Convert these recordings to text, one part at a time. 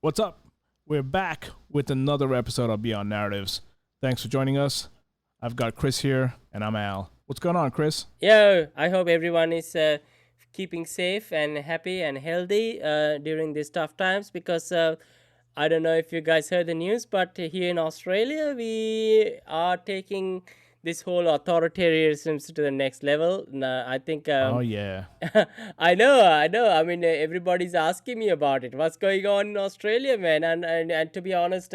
What's up? We're back with another episode of Beyond Narratives. Thanks for joining us. I've got Chris here, and I'm Al. What's going on, Chris? Yeah, I hope everyone is keeping safe and happy and healthy during these tough times because I don't know if you guys heard the news, but here in Australia, we are taking this whole authoritarianism to the next level. I think Oh, yeah. I know. I mean, everybody's asking me about it. What's going on in Australia, man? And to be honest,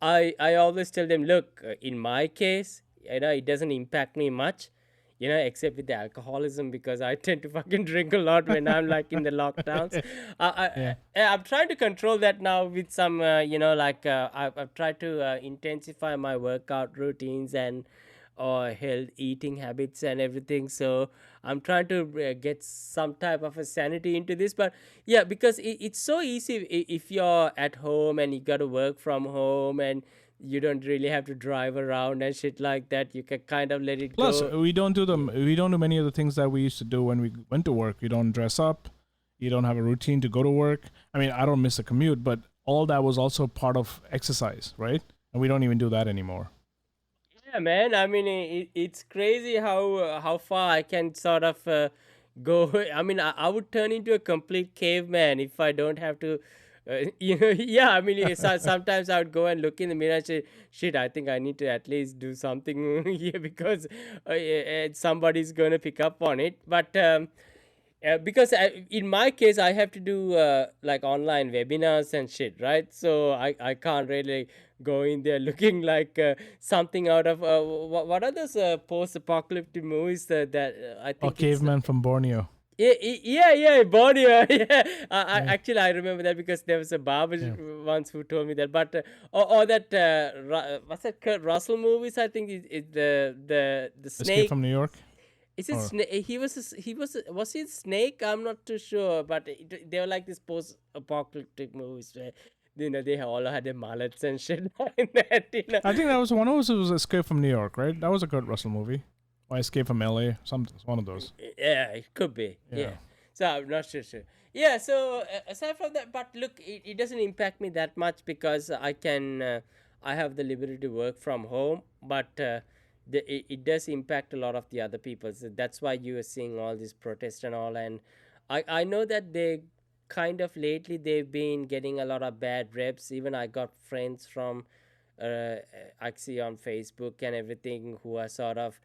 I always tell them, look, in my case, it doesn't impact me much, except with the alcoholism because I tend to fucking drink a lot when I'm like in the lockdowns. Yeah. I'm trying to control that now with some, I've tried to intensify my workout routines and or health eating habits and everything. So I'm trying to get some type of a sanity into this. But yeah, because it's so easy if you're at home and you got to work from home and you don't really have to drive around and shit like that. You can kind of let it Plus, go. we don't do many of the things that we used to do when we went to work. You don't dress up. You don't have a routine to go to work. I mean, I don't miss a commute, but all that was also part of exercise, right? And we don't even do that anymore. Yeah, man. I mean, it's crazy how far I can sort of go. I mean, I would turn into a complete caveman if I don't have to. Yeah. I mean, sometimes I would go and look in the mirror and say, "Shit, I think I need to at least do something here because somebody's gonna pick up on it." But because in my case I have to do like online webinars and shit, right? So I can't really go in there looking like something out of what are those post-apocalyptic movies that I Oh, think it's caveman from Borneo. yeah, Borneo. Yeah, Yeah. actually I remember that because there was a barber Yeah. once who told me that. But or that what's that Kurt Russell movies? I think it the Escape snake. from New York. Is it Or snake? Was he snake? I'm not too sure, but they were like this post-apocalyptic movies where they all had their mullets and shit like that. I think that was one of those. It was Escape from New York, right? That was a Kurt Russell movie. Or Escape from LA. One of those. Yeah, it could be. Yeah. Yeah. So I'm not sure. Yeah. So aside from that, but look, it doesn't impact me that much because I have the liberty to work from home, but. It does impact a lot of the other people. So that's why you are seeing all these protests and all. And I know that they kind of lately they've been getting a lot of bad reps. Even I got friends from actually on Facebook and everything who are sort of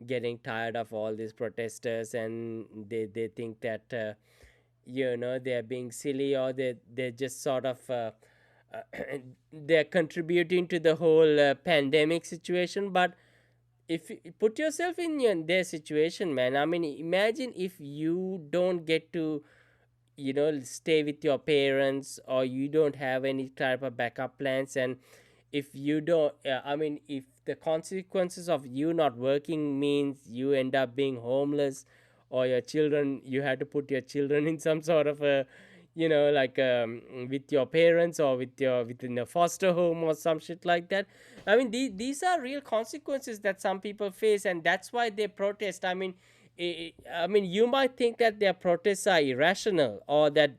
getting tired of all these protesters, and they think that they're being silly, or they're just sort of uh, they're contributing to the whole pandemic situation. But if you put yourself in their situation, man, I mean, imagine if you don't get to stay with your parents, or you don't have any type of backup plans. And if you don't I mean, if the consequences of you not working means you end up being homeless, or your children, you had to put your children in some sort of a like with your parents, or within a foster home or some shit like that. I mean, these are real consequences that some people face, and that's why they protest. I mean, I mean, you might think that their protests are irrational, or that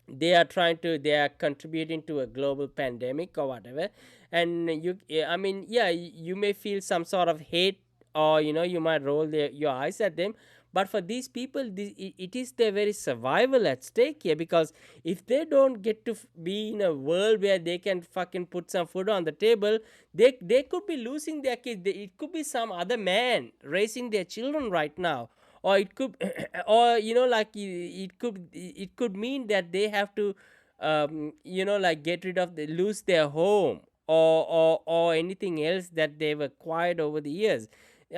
they are contributing to a global pandemic or whatever. And I mean, yeah, you may feel some sort of hate, or you might roll your eyes at them. But for these people, it is their very survival at stake here, because if they don't get to be in a world where they can fucking put some food on the table, they could be losing their kids. It could be some other man raising their children right now, or it could or like it could mean that they have to like get rid of lose their home, or anything else that they've acquired over the years.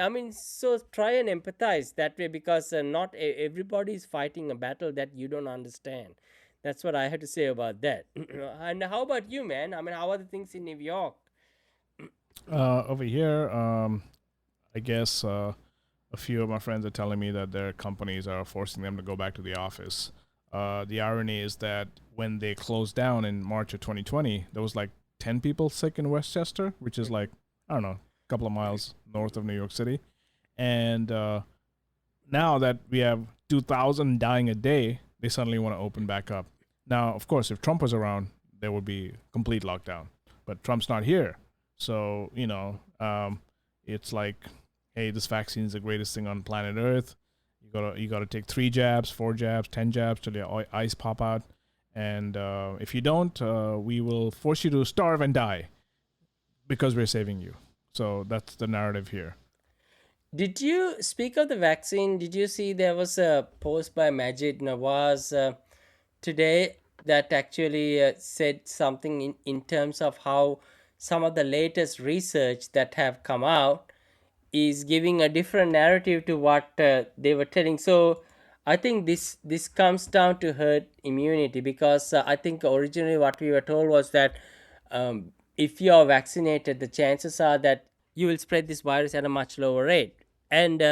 I mean, so try and empathize that way, because not everybody is fighting a battle that you don't understand. That's what I had to say about that. And how about you, man? I mean, how are the things in New York? Over here, I guess a few of my friends are telling me that their companies are forcing them to go back to the office. The irony is that when they closed down in March of 2020, there was like 10 people sick in Westchester, which is like, I don't know, a couple of miles north of New York City. And now that we have 2,000 dying a day, they suddenly want to open back up. Now, of course, if Trump was around, there would be complete lockdown. But Trump's not here, so it's like, hey, this vaccine is the greatest thing on planet Earth. You gotta take 3 jabs, 4 jabs, 10 jabs till your eyes pop out, and if you don't, we will force you to starve and die because we're saving you. So that's the narrative here. Did you speak of the vaccine? Did you see there was a post by Majid Nawaz today that actually said something in terms of how some of the latest research that have come out is giving a different narrative to what they were telling. So I think this comes down to herd immunity, because I think originally what we were told was that if you are vaccinated, the chances are that you will spread this virus at a much lower rate. And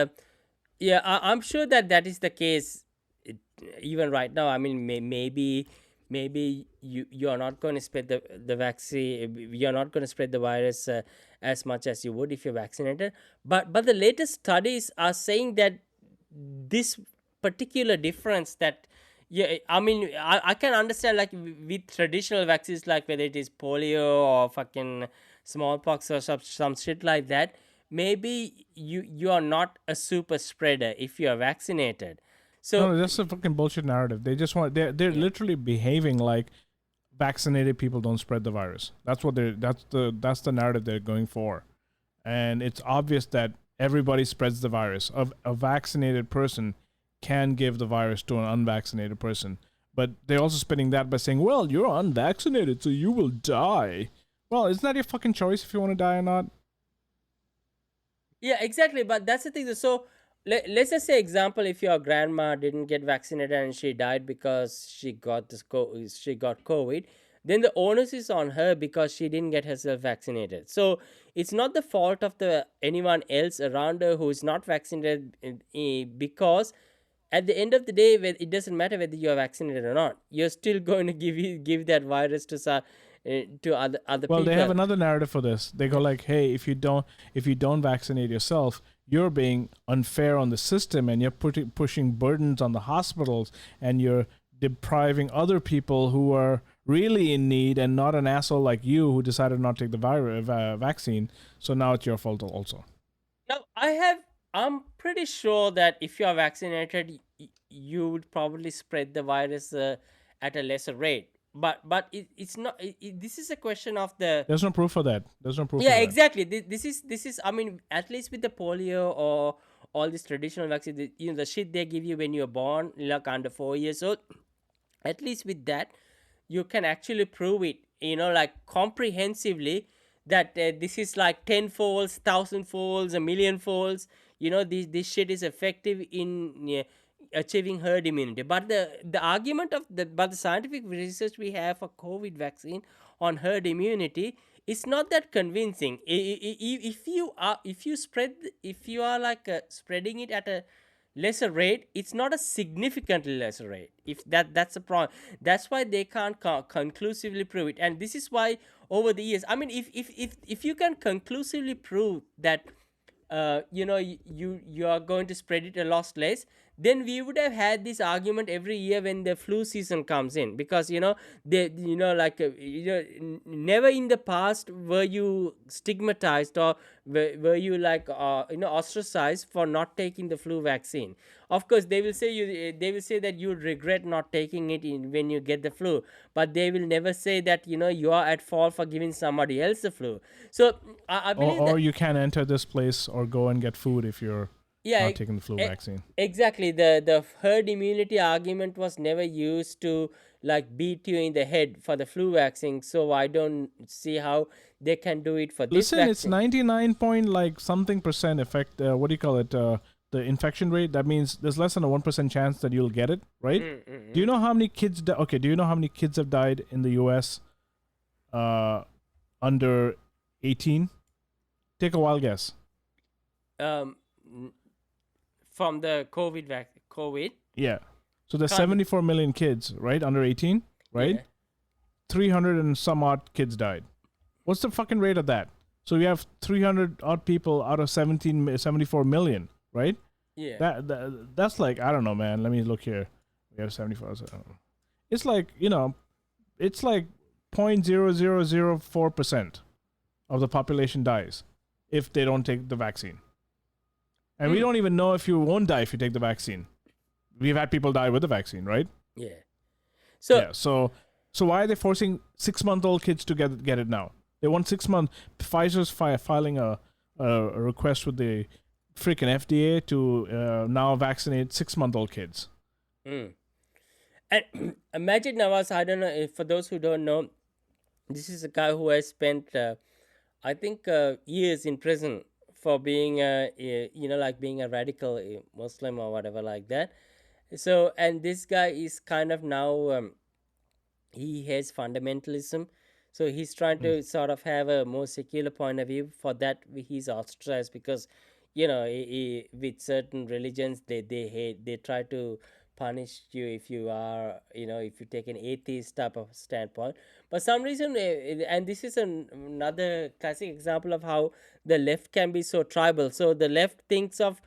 yeah, I'm sure that that is the case even right now. I mean, maybe you are not going to spread the vaccine, you're not going to spread the virus as much as you would if you're vaccinated. But the latest studies are saying that this particular difference, that yeah, I mean, I can understand, like with traditional vaccines, like whether it is polio or fucking smallpox or some shit like that, maybe you are not a super spreader if you are vaccinated. So No, that's a fucking bullshit narrative. They just want they're yeah. literally behaving like vaccinated people don't spread the virus. That's the narrative they're going for, and it's obvious that everybody spreads the virus. A vaccinated person can give the virus to an unvaccinated person, but they're also spinning that by saying, "Well, you're unvaccinated, so you will die." Well, isn't that your fucking choice if you want to die or not? Yeah, exactly. But that's the thing. So let's just say, example, if your grandma didn't get vaccinated and she died because she got COVID, then the onus is on her because she didn't get herself vaccinated. So it's not the fault of the anyone else around her who is not vaccinated, because at the end of the day, it doesn't matter whether you are vaccinated or not. You're still going to give that virus to other Well, they have people. another narrative for this. They go like, "Hey, if you don't vaccinate yourself, you're being unfair on the system, and you're pushing burdens on the hospitals, and you're depriving other people who are really in need, and not an asshole like you who decided not to take the vaccine. So now it's your fault also." Now, I'm pretty sure that if you are vaccinated, you would probably spread the virus at a lesser rate. But it's not. This is a question of the. There's no proof for that. There's no proof for Yeah, that. exactly. This is. I mean, at least with the polio or all these traditional vaccines, the shit they give you when you're born, like under 4 years old. At least with that, you can actually prove it, like comprehensively, that this is like 10 folds, 1,000 folds, a million folds. This shit is effective in achieving herd immunity. But the argument of the scientific research we have for COVID vaccine on herd immunity is not that convincing. If you are like spreading it at a lesser rate, it's not a significantly lesser rate. If that's a problem, that's why they can't conclusively prove it. And this is why over the years, I mean, if you can conclusively prove that you are going to spread it a lot less, then we would have had this argument every year when the flu season comes in, because they like never in the past were you stigmatized, or were you like ostracized for not taking the flu vaccine. Of course, they will say that you regret not taking it when you get the flu, but they will never say that you are at fault for giving somebody else the flu. So I believe Or that. you can't enter this place or go and get food if you're Yeah, not taking the flu vaccine. exactly. The herd immunity argument was never used to like beat you in the head for the flu vaccine. So I don't see how they can do it for this Listen, it's vaccine. 99 point like something percent effect. What do you call it? The infection rate. That means there's less than a 1% chance that you'll get it, right? Do you know how many kids? Okay, do you know how many kids have died in the U.S. Under 18? Take a wild guess. Um, n- from the COVID. Yeah. So there's Can't be- 74 million kids, right? Under 18, right? Yeah. 300 and some odd kids died. What's the fucking rate of that? So you have 300 odd people out of 74 million, right? Yeah. That's like, I don't know, man. Let me look here. We have 74. It's like, it's like 0.0004% of the population dies if they don't take the vaccine. And we don't even know if you won't die if you take the vaccine. We've had people die with the vaccine, right? Yeah. So why are they forcing 6-month-old kids to get it now? They want 6 months. Pfizer's filing a request with the freaking FDA to now vaccinate 6-month-old kids. And Majid Nawaz, I don't know if for those who don't know, this is a guy who has spent, I think, years in prison for being, like being a radical Muslim or whatever like that. So, and this guy is kind of now, he has fundamentalism. So he's trying to sort of have a more secular point of view. For that, he's ostracized because, with certain religions, they try to punish you if you are, if you take an atheist type of standpoint. But some reason, and this is another classic example of how the left can be so tribal. So the left thinks of,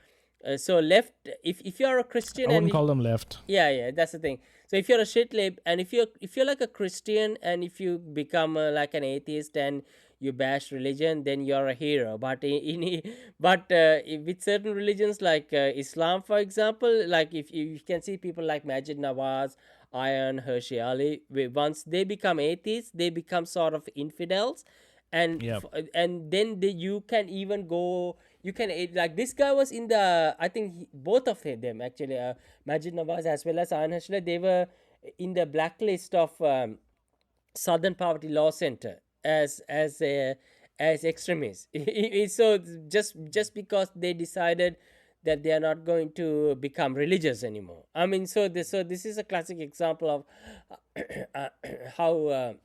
left, if you're a Christian, I wouldn't call them left. Yeah, that's the thing. So if you're a shit lib, and if you're like a Christian, and if you become like an atheist and you bash religion, then you're a hero. But with certain religions like Islam, for example, like if you can see people like Majid Nawaz, Ayan, Hershey Ali, once they become atheists, they become sort of infidels, and and then you can even go. You can, like, this guy was in the, I think both of them actually, Majid Nawaz as well as Ayan Hershey, they were in the blacklist of Southern Poverty Law Center as extremists. So just because they decided that they are not going to become religious anymore. I mean, so this is a classic example of how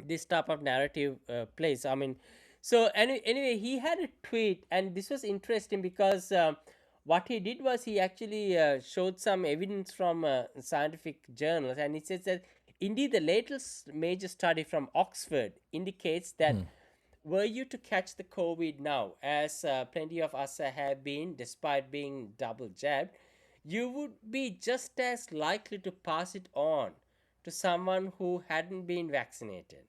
this type of narrative plays. I mean, so anyway, he had a tweet, and this was interesting because what he did was he actually showed some evidence from scientific journals, and it says that indeed the latest major study from Oxford indicates that were you to catch the COVID now, as plenty of us have been, despite being double jabbed, you would be just as likely to pass it on to someone who hadn't been vaccinated.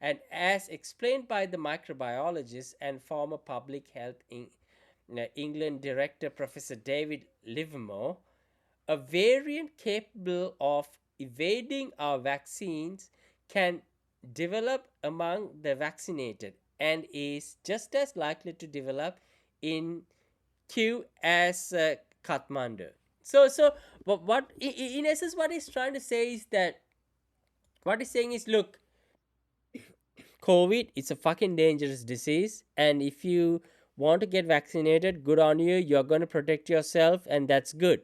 And as explained by the microbiologist and former public health England director Professor David Livermore, a variant capable of evading our vaccines can develop among the vaccinated and is just as likely to develop in Q as Kathmandu. So what in essence what he's trying to say is that, what he's saying is, look, COVID, it's a fucking dangerous disease, and if you want to get vaccinated, good on you. You're going to protect yourself, and that's good.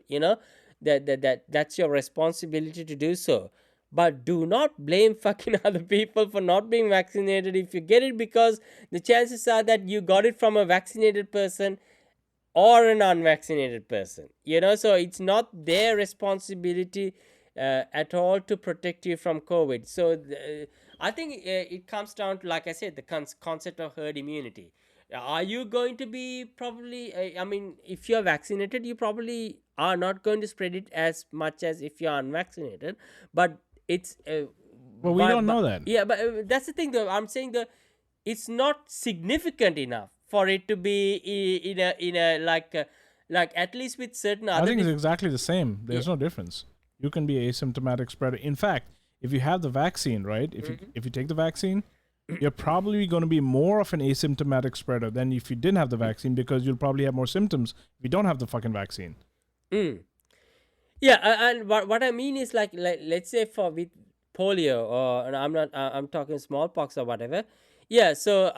That's your responsibility to do so. But do not blame fucking other people for not being vaccinated if you get it, because the chances are that you got it from a vaccinated person or an unvaccinated person. So it's not their responsibility at all to protect you from COVID. So I think it comes down to, like I said, the concept of herd immunity. Are you going to be probably, if you're vaccinated, you probably are not going to spread it as much as if you're unvaccinated. But it's... well, we don't know that. Yeah, but that's the thing, though. I'm saying that it's not significant enough for it to be in a like at least with certain other... I think it's exactly the same. There's no difference. You can be asymptomatic spreader. In fact, if you have the vaccine, right? If you take the vaccine, you're probably going to be more of an asymptomatic spreader than if you didn't have the vaccine, because you'll probably have more symptoms if you don't have the fucking vaccine. Yeah, and what I mean is, like let's say with polio, or I'm talking smallpox or whatever. Yeah, so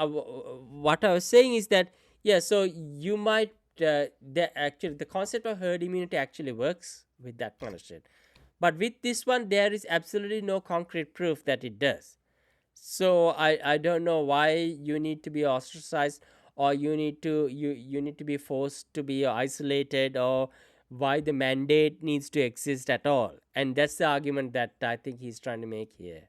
what I was saying is that, yeah, so you might the concept of herd immunity actually works with that kind of shit. But with this one, there is absolutely no concrete proof that it does. So I don't know why you need to be ostracized, or you need to be forced to be isolated, or why the mandate needs to exist at all. And that's the argument that I think he's trying to make here.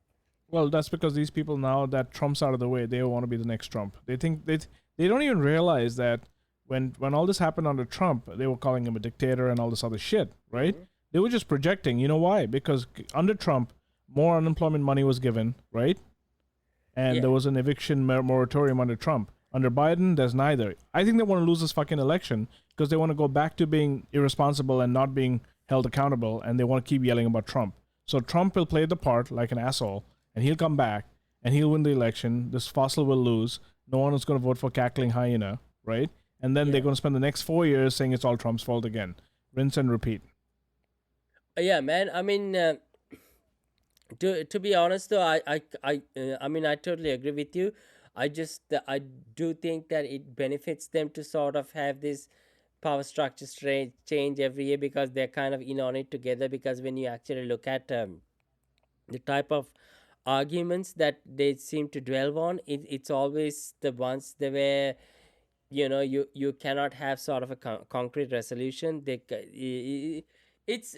Well, that's because these people, now that Trump's out of the way, they want to be the next Trump. They think they don't even realize that when all this happened under Trump, they were calling him a dictator and all this other shit, right? They were just projecting. You know why? Because under Trump, more unemployment money was given, right? and there was an eviction moratorium under Trump. Under Biden, there's neither. I think they want to lose this fucking election because they want to go back to being irresponsible and not being held accountable, and they want to keep yelling about Trump. So Trump will play the part like an asshole, and he'll come back, and he'll win the election. This fossil will lose. No one is going to vote for cackling hyena, right? And then they're going to spend the next 4 years saying it's all Trump's fault again. Rinse and repeat. Yeah, man. I mean, to be honest though, I mean, I totally agree with you. I do think that it benefits them to sort of have this power structure change every year, because they're kind of in on it together. Because when you actually look at the type of arguments that they seem to dwell on, it's always the ones that where you cannot have sort of a concrete resolution. It's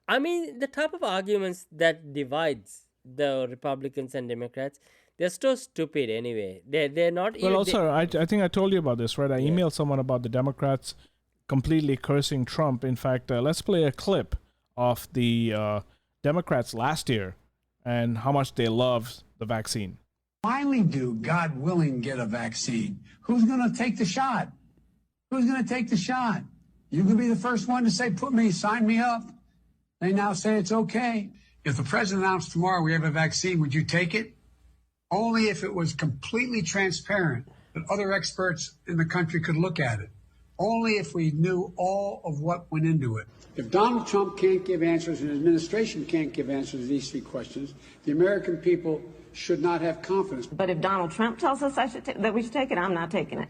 I mean, the type of arguments that divides the Republicans and Democrats, they're so stupid anyway. They're not. Well, also, I think I told you about this, right? I emailed someone about the Democrats completely cursing Trump. In fact, let's play a clip of the Democrats last year and how much they loved the vaccine. Finally do, God willing, get a vaccine. Who's going to take the shot? Who's going to take the shot? You can be the first one to say, sign me up. They now say it's okay. If the president announced tomorrow we have a vaccine, would you take it? Only if it was completely transparent, that other experts in the country could look at it. Only if we knew all of what went into it. If Donald Trump can't give answers and his administration can't give answers to these three questions, the American people should not have confidence. But if Donald Trump tells us that we should take it, I'm not taking it.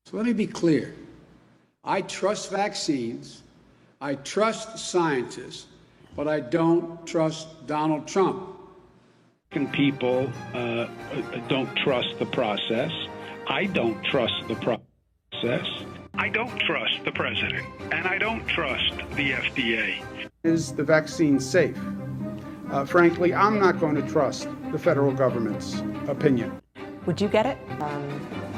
So let me be clear. I trust vaccines, I trust scientists, but I don't trust Donald Trump. People don't trust the process. I don't trust the process. I don't trust the president, and I don't trust the FDA. Is the vaccine safe? Frankly, I'm not going to trust the federal government's opinion. Would you get it?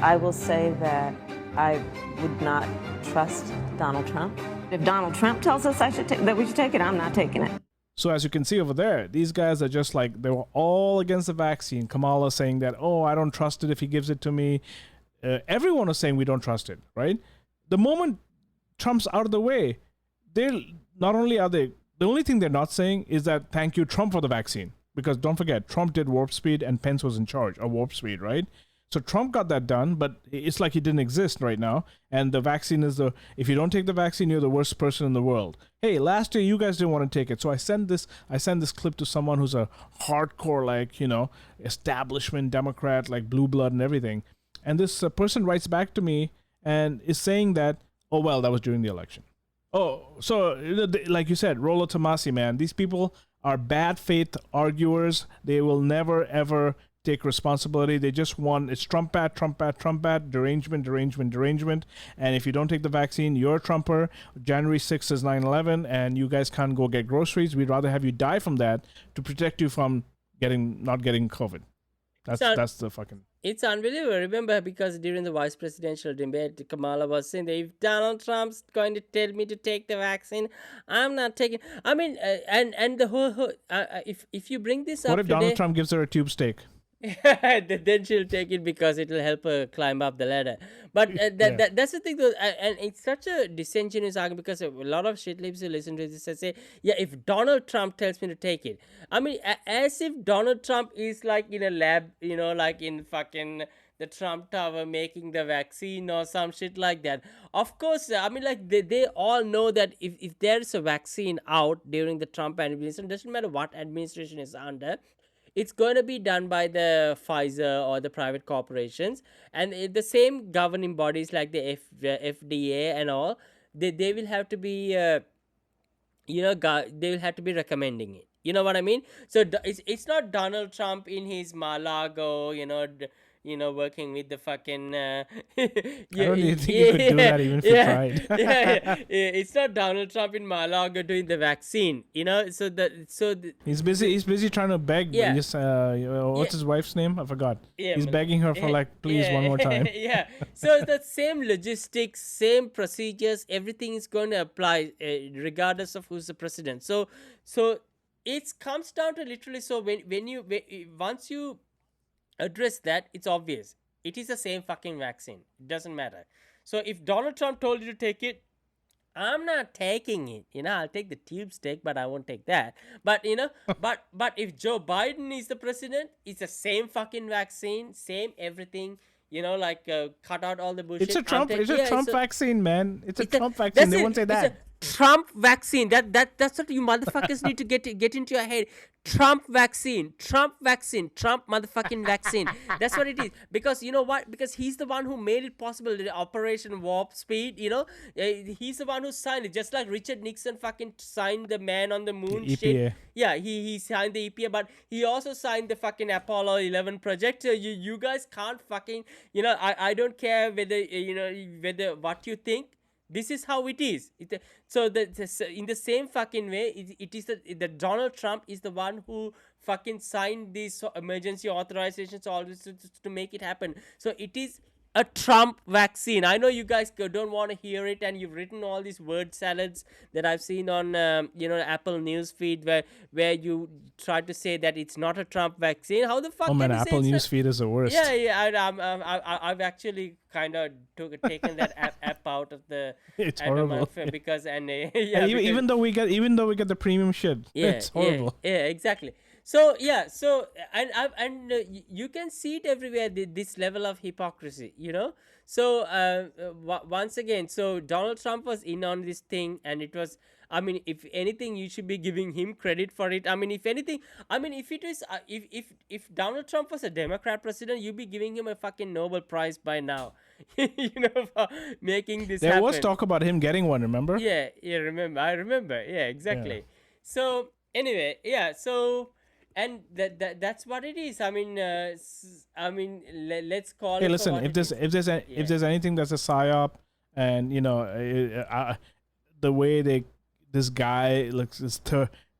I will say that I would not trust Donald Trump. If Donald Trump tells us that we should take it, I'm not taking it. So as you can see over there, these guys are just like, they were all against the vaccine. Kamala saying that, oh, I don't trust it if he gives it to me. Everyone is saying we don't trust it, right? The moment Trump's out of the way, the only thing they're not saying is that thank you, Trump, for the vaccine. Because don't forget, Trump did Warp Speed and Pence was in charge of Warp Speed, right? So Trump got that done, but it's like he didn't exist right now. And the vaccine is if you don't take the vaccine, you're the worst person in the world. Hey, last year you guys didn't want to take it. So I send this clip to someone who's a hardcore, establishment Democrat, like blue blood and everything. And this person writes back to me and is saying that, oh, well, that was during the election. Oh, so like you said, Rollo Tomasi, man, these people are bad faith arguers. They will never, ever take responsibility. They just want, it's Trump bad, derangement. And if you don't take the vaccine, you're a Trumper. January 6th is 9/11, and you guys can't go get groceries. We'd rather have you die from that to protect you from not getting COVID. That's the fucking... It's unbelievable. Remember, because during the vice presidential debate, Kamala was saying that if Donald Trump's going to tell me to take the vaccine, I'm not taking. I mean, and the whole if you bring this up, what if Donald Trump gives her a tube steak? Then she'll take it because it will help her climb up the ladder. But that's the thing, though, and it's such a disingenuous argument, because a lot of shitlips who listen to this say, yeah, if Donald Trump tells me to take it. I mean, as if Donald Trump is like in a lab, like in fucking the Trump Tower making the vaccine or some shit like that. Of course, I mean, like they all know that if there's a vaccine out during the Trump administration, doesn't matter what administration is under, it's going to be done by the Pfizer or the private corporations, and the same governing bodies like the FDA and all. They will have to be, they will have to be recommending it. You know what I mean? So it's not Donald Trump in his Mar-a-Lago, working with the fucking. I don't even think you could do that even if you tried. It's not Donald Trump in Mar-a-Lago doing the vaccine, He's busy trying to beg. Yeah. What's his wife's name? I forgot. He's begging her for please one more time. Yeah. So the same logistics, same procedures, everything is going to apply regardless of who's the president. So it comes down to literally. So once you address that, it's obvious. It is the same fucking vaccine. It doesn't matter. So if Donald Trump told you to take it, I'm not taking it. I'll take the tube steak, but I won't take that. But but if Joe Biden is the president, it's the same fucking vaccine, same everything. Like cut out all the bullshit. It's a Trump. It's a Trump vaccine, man. It's a Trump vaccine. That's They it. won't say that. It's a Trump vaccine. That's what you motherfuckers need to get into your head. Trump vaccine. Trump vaccine. Trump motherfucking vaccine. That's what it is. Because you know what? Because he's the one who made it possible. The Operation Warp Speed. He's the one who signed it. Just like Richard Nixon fucking signed the Man on the Moon EPA. shit. Yeah, he signed the EPA, but he also signed the fucking Apollo 11 project. You guys can't fucking. I don't care whether what you think. This is how it is. So in the same fucking way, it is the Donald Trump is the one who fucking signed these emergency authorizations all this to make it happen. So it is a Trump vaccine. I know you guys don't want to hear it, and you've written all these word salads that I've seen on Apple News feed where you try to say that it's not a Trump vaccine. How the fuck? Oh man, can you Apple say News feed is the worst. I've actually kind of taken that app out of the It's horrible. Because Even though we get the premium shit, it's horrible. Yeah, exactly. So you can see it everywhere. This level of hypocrisy, So once again, so Donald Trump was in on this thing, and it was. I mean, if anything, you should be giving him credit for it. I mean, if anything, if it was, if Donald Trump was a Democrat president, you'd be giving him a fucking Nobel Prize by now, for making this happen. There was talk about him getting one, remember? Yeah, I remember. Yeah, exactly. Yeah. So anyway, yeah, so. And that's what it is. Let's call it. Hey, listen. If there's anything that's a psyop, and the way this guy looks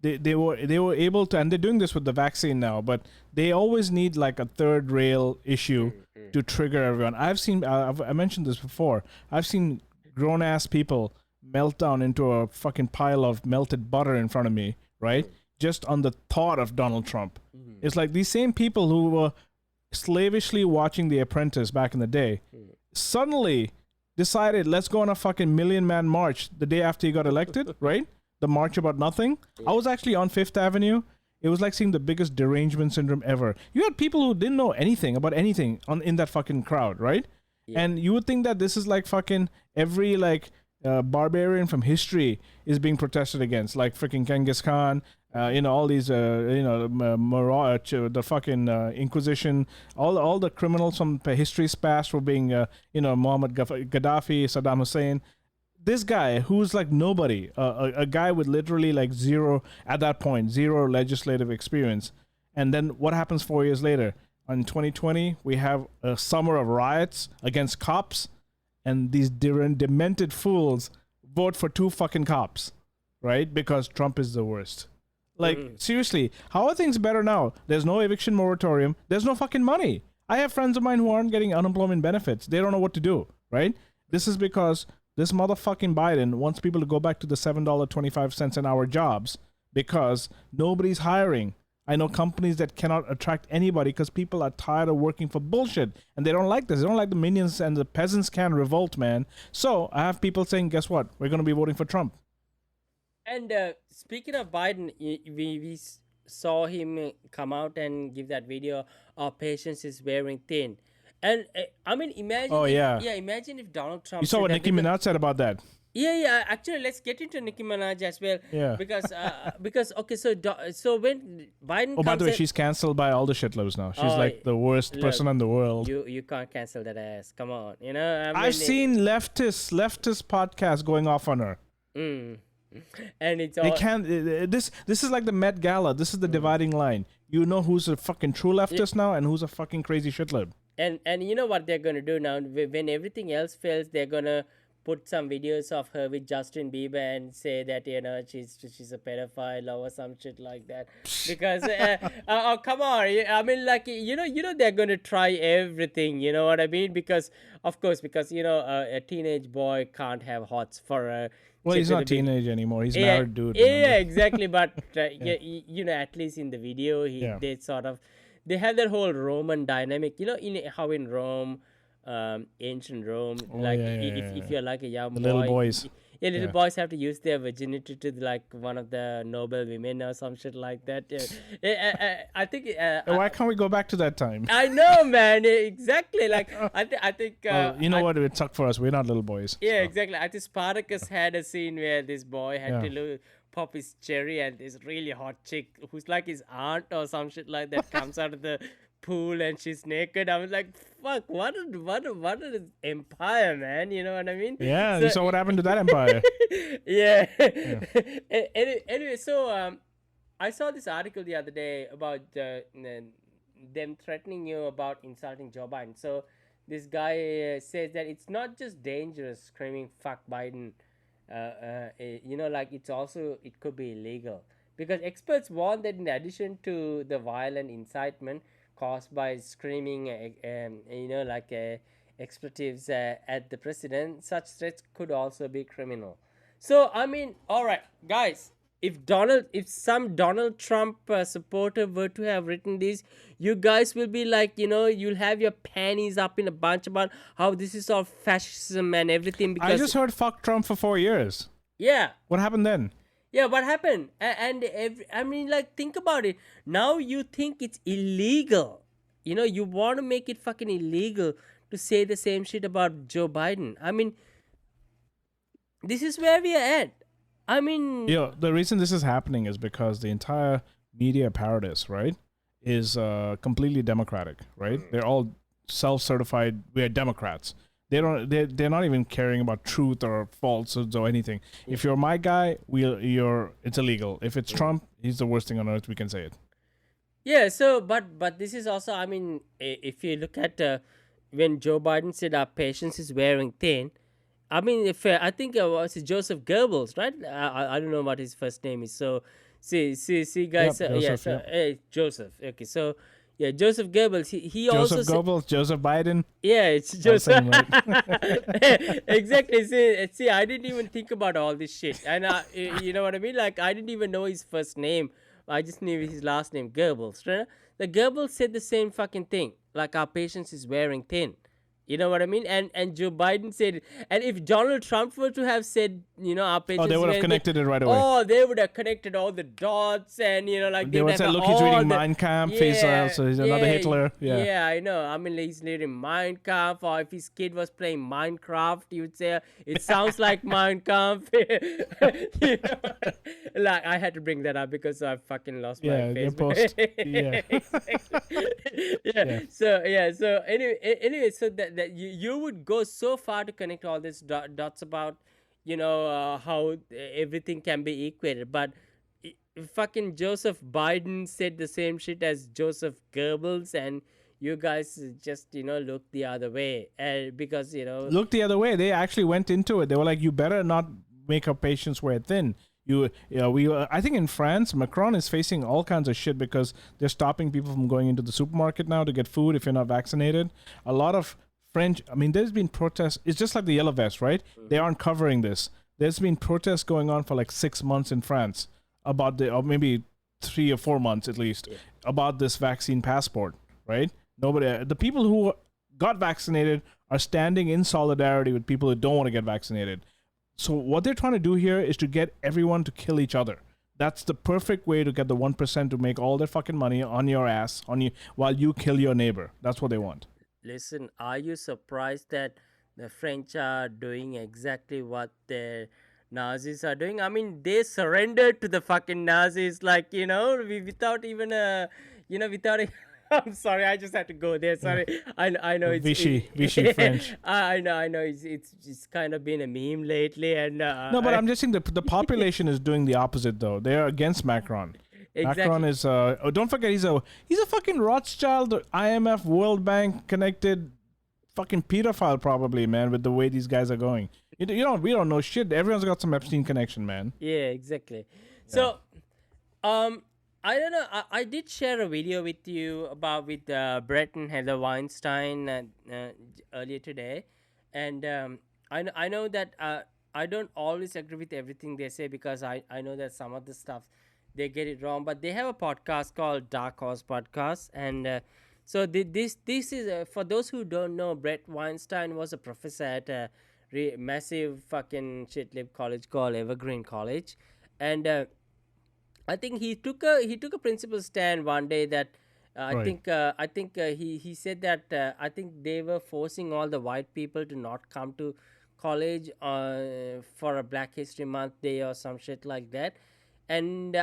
they were able to, and they're doing this with the vaccine now, but they always need like a third rail issue to trigger everyone. I mentioned this before. I've seen grown ass people melt down into a fucking pile of melted butter in front of me, right? Just on the thought of Donald Trump. It's like these same people who were slavishly watching The Apprentice back in the day suddenly decided, let's go on a fucking million-man march the day after he got elected, right? The march about nothing. I was actually on Fifth Avenue. It was like seeing the biggest derangement syndrome ever. You had people who didn't know anything about anything in that fucking crowd, right? Yeah. And you would think that this is like fucking every barbarian from history is being protested against, like freaking Genghis Khan, all these, the fucking Inquisition, all the criminals from history's past were being, Muhammad Gaddafi, Saddam Hussein. This guy, who's like nobody, a guy with literally like zero legislative experience. And then what happens 4 years later? In 2020, we have a summer of riots against cops, and these demented fools vote for 2 fucking cops, right? Because Trump is the worst. Like, seriously, how are things better now? There's no eviction moratorium. There's no fucking money. I have friends of mine who aren't getting unemployment benefits. They don't know what to do, right? This is because this motherfucking Biden wants people to go back to the $7.25 an hour jobs because nobody's hiring. I know companies that cannot attract anybody because people are tired of working for bullshit, and they don't like this. They don't like the minions, and the peasants can revolt, man. So I have people saying, guess what? We're going to be voting for Trump. And speaking of Biden, we saw him come out and give that video, "Our patience is wearing thin." And imagine. Oh, yeah. Imagine if Donald Trump. You saw what Nicki Minaj said about that. Yeah. Actually, let's get into Nicki Minaj as well. Yeah. Because okay, so when Biden. Oh, by the way, she's canceled by all the shitlobs now. She's like the worst person in the world. You can't cancel that ass. Come on, I've seen leftist podcasts going off on her. And it's all. They can't. This is like the Met Gala. This is the dividing line. You know who's a fucking true leftist now, and who's a fucking crazy shitlob. And you know what they're gonna do now? When everything else fails, they're gonna put some videos of her with Justin Bieber and say that she's a pedophile or some shit like that. Because oh come on, they're gonna try everything. You know what I mean? Because of course, a teenage boy can't have hots for a. Well, he's not teenage anymore. He's married dude. Yeah, exactly. But at least in the video, they sort of they have that whole Roman dynamic. You know, in how in Rome, ancient Rome, like if you're like a young The boy, little boys. yeah, little Yeah. boys have to use their virginity to like one of the noble women or some shit like that. I think. Why can't we go back to that time? I know, man. Exactly. Like I think. You know what? It sucked for us. We're not little boys. Yeah, so. exactly. I think Spartacus had a scene where this boy had Yeah. to pop his cherry, and this really hot chick who's like his aunt or some shit like that comes out of the pool and she's naked. I was like, fuck, what an empire, man. You know what I mean? Yeah, So- you saw what happened to that empire. yeah. Anyway, so I saw this article the other day about them threatening you about insulting Joe Biden. So this guy says that it's not just dangerous screaming "fuck Biden," you know, like it could be illegal because experts warn that in addition to the violent incitement caused by screaming, you know, like expletives at the president, such threats could also be criminal. So I mean, all right, guys. If some Donald Trump supporter were to have written this, you guys will be like, you know, you'll have your panties up in a bunch about how this is all fascism and everything. Because I just heard fuck Trump for 4 years. yeah, What happened then? yeah, what happened? I mean, like, think about it. Now you think it's illegal. You know, you want to make it fucking illegal to say the same shit about Joe Biden. I mean, this is where we are at. I mean, The reason this is happening is because the entire media apparatus, right, is completely democratic, right? They're all self-certified. We are Democrats. They're not even caring about truth or falsehoods or anything. If you're my guy, it's illegal. If it's Trump, he's the worst thing on earth. We can say it. yeah. So, but this is also. I mean, if you look at when Joe Biden said our patience is wearing thin. I mean, if I think it was Joseph Goebbels, right? I don't know what his first name is. So, see, guys. Yep, Yeah, Joseph, so yep. Joseph. Okay, so yeah, Joseph Goebbels. He also Joseph said, Goebbels, Joseph Biden. yeah, it's I was Joseph. saying right. Exactly. See, I didn't even think about all this shit, and you know what I mean. Like, I didn't even know his first name. I just knew his last name, Goebbels. Right? The Goebbels said the same fucking thing. Like, our patience is wearing thin. You know what I mean? And Joe Biden said it. And if Donald Trump were to have said, you know, our patience They would have connected it right away. Oh, they would have connected all the dots, and you know, like They would have say, "Look, all he's reading the- Mein Kampf. So he's another Hitler." Yeah. Yeah, I know. I mean, he's reading Mein Kampf, or if his kid was playing Minecraft, you would say it sounds like Mein Kampf. You know? Like, I had to bring that up because I fucking lost Yeah, my your Facebook. post. Yeah. Exactly. So anyway, so that you would go so far to connect all these dots about, you know, how everything can be equated, but fucking Joseph Biden said the same shit as Joseph Goebbels, and you guys just, you know, look the other way, because, you know, Look the other way. They actually went into it. They were like, "You better not make our patience wear thin." I think in France, Macron is facing all kinds of shit because they're stopping people from going into the supermarket now to get food if you're not vaccinated. A lot of French, I mean, there's been protests. It's just like the yellow vest, right? They aren't covering this. There's been protests going on for like 6 months in France about or maybe 3 or 4 months at least, about this vaccine passport, right? The people who got vaccinated are standing in solidarity with people who don't want to get vaccinated. So what they're trying to do here is to get everyone to kill each other. That's the perfect way to get the 1% to make all their fucking money on your ass, on you, while you kill your neighbor. That's what they want. listen, are you surprised that the French are doing exactly what the Nazis are doing? I mean, they surrendered to the fucking Nazis, like, you know, without even without a I'm sorry, I just had to go there. Sorry, I know it's Vichy French. I know it's kind of been a meme lately, and No, but I'm just saying the population is doing the opposite though. They're against Macron. Exactly. Macron is don't forget he's a fucking Rothschild, IMF, World Bank connected fucking pedophile probably, man, with the way these guys are going. We don't know shit. Everyone's got some Epstein connection, man. Yeah, exactly. So, I don't know. I did share a video with you with Brett and Heather Weinstein earlier today, and I know that I don't always agree with everything they say, because I know that some of the stuff they get it wrong. But they have a podcast called Dark Horse Podcast, and so this is for those who don't know. Brett Weinstein was a professor at a massive fucking shitlib college called Evergreen College, and I think he took a principal stand one day that Right. I think he said that I think they were forcing all the white people to not come to college for a Black History Month day or some shit like that, and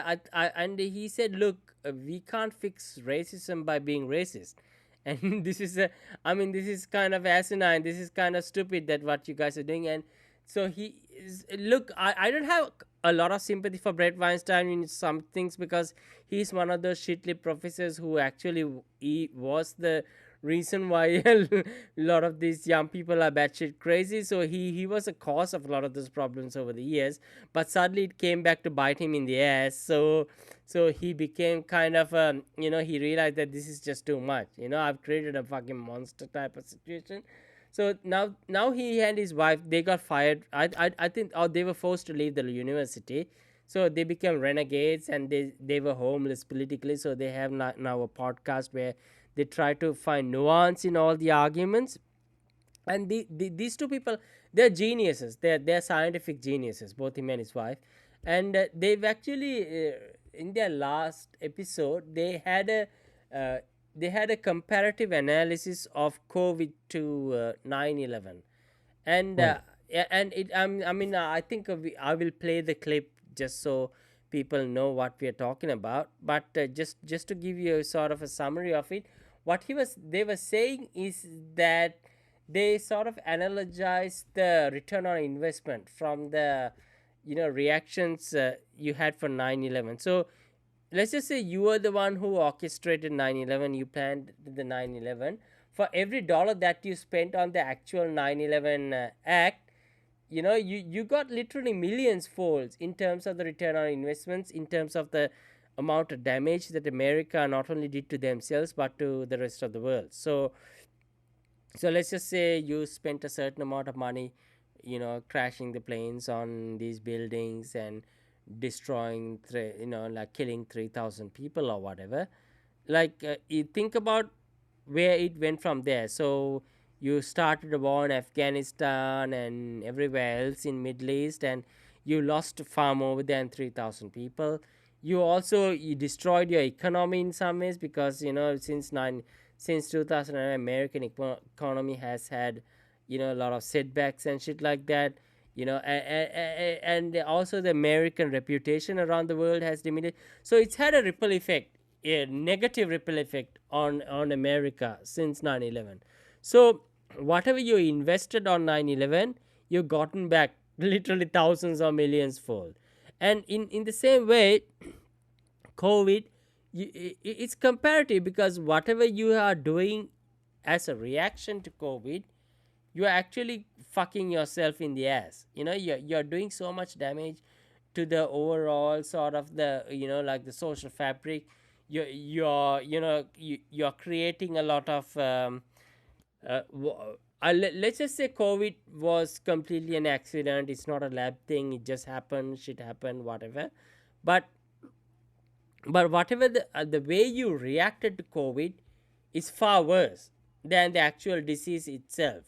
he said, look, we can't fix racism by being racist. And this is a, I mean, this is kind of asinine, this is kind of stupid that what you guys are doing. And so he is, look, I don't have a lot of sympathy for Brett Weinstein in some things, because he's one of those shitlip professors who actually he was the reason why a lot of these young people are batshit crazy. So he was a cause of a lot of those problems over the years, but suddenly it came back to bite him in the ass. So he became kind of he realized that this is just too much. I've created a fucking monster type of situation. So now he and his wife, they got fired. I think, or they were forced to leave the university. So they became renegades, and they were homeless politically. So they have now a podcast where they try to find nuance in all the arguments. And these two people, they're geniuses. They're scientific geniuses, both him and his wife. And they've actually in their last episode, they had a comparative analysis of COVID to 9/11, and Right. and it I mean I think I will play the clip just so people know what we are talking about. But just to give you a sort of a summary of it, what they were saying is that they sort of analogized the return on investment from the reactions you had for 9/11. So let's just say you were the one who orchestrated 9/11, you planned the 9/11. For every dollar that you spent on the actual 9/11 act, you got literally millions folds in terms of the return on investments, in terms of the amount of damage that America not only did to themselves but to the rest of the world. So let's just say you spent a certain amount of money, crashing the planes on these buildings and destroying, like killing 3,000 people or whatever. Like, you think about where it went from there. So you started a war in Afghanistan and everywhere else in Middle East, and you lost far more than 3,000 people. You destroyed your economy in some ways, because since 2000, American economy has had a lot of setbacks and shit like that. And also the American reputation around the world has diminished. So it's had a ripple effect, a negative ripple effect on America since 9/11. So whatever you invested on 9/11, you've gotten back literally thousands or millions fold. And in the same way, COVID, it's comparative, because whatever you are doing as a reaction to COVID, you are actually fucking yourself in the ass. You're doing so much damage to the overall sort of the like the social fabric. You're creating a lot of let's just say COVID was completely an accident. It's not a lab thing. It just happened. Shit happened. Whatever. But whatever the way you reacted to COVID is far worse than the actual disease itself.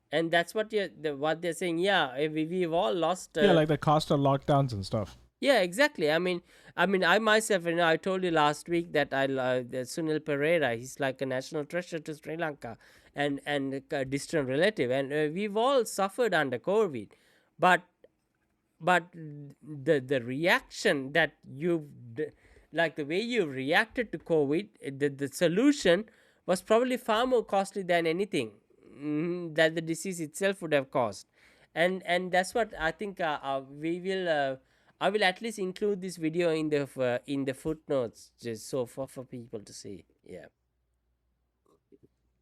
And that's what what they're saying. Yeah, we've all lost. Yeah, like the cost of lockdowns and stuff. Yeah, exactly. I mean, I myself, I told you last week that I love Sunil Pereira. He's like a national treasure to Sri Lanka, and a distant relative, and we've all suffered under COVID, but the reaction that like the way you reacted to COVID, the solution was probably far more costly than anything that the disease itself would have caused. And that's what I think we will I will at least include this video in the footnotes, just so for people to see. Yeah.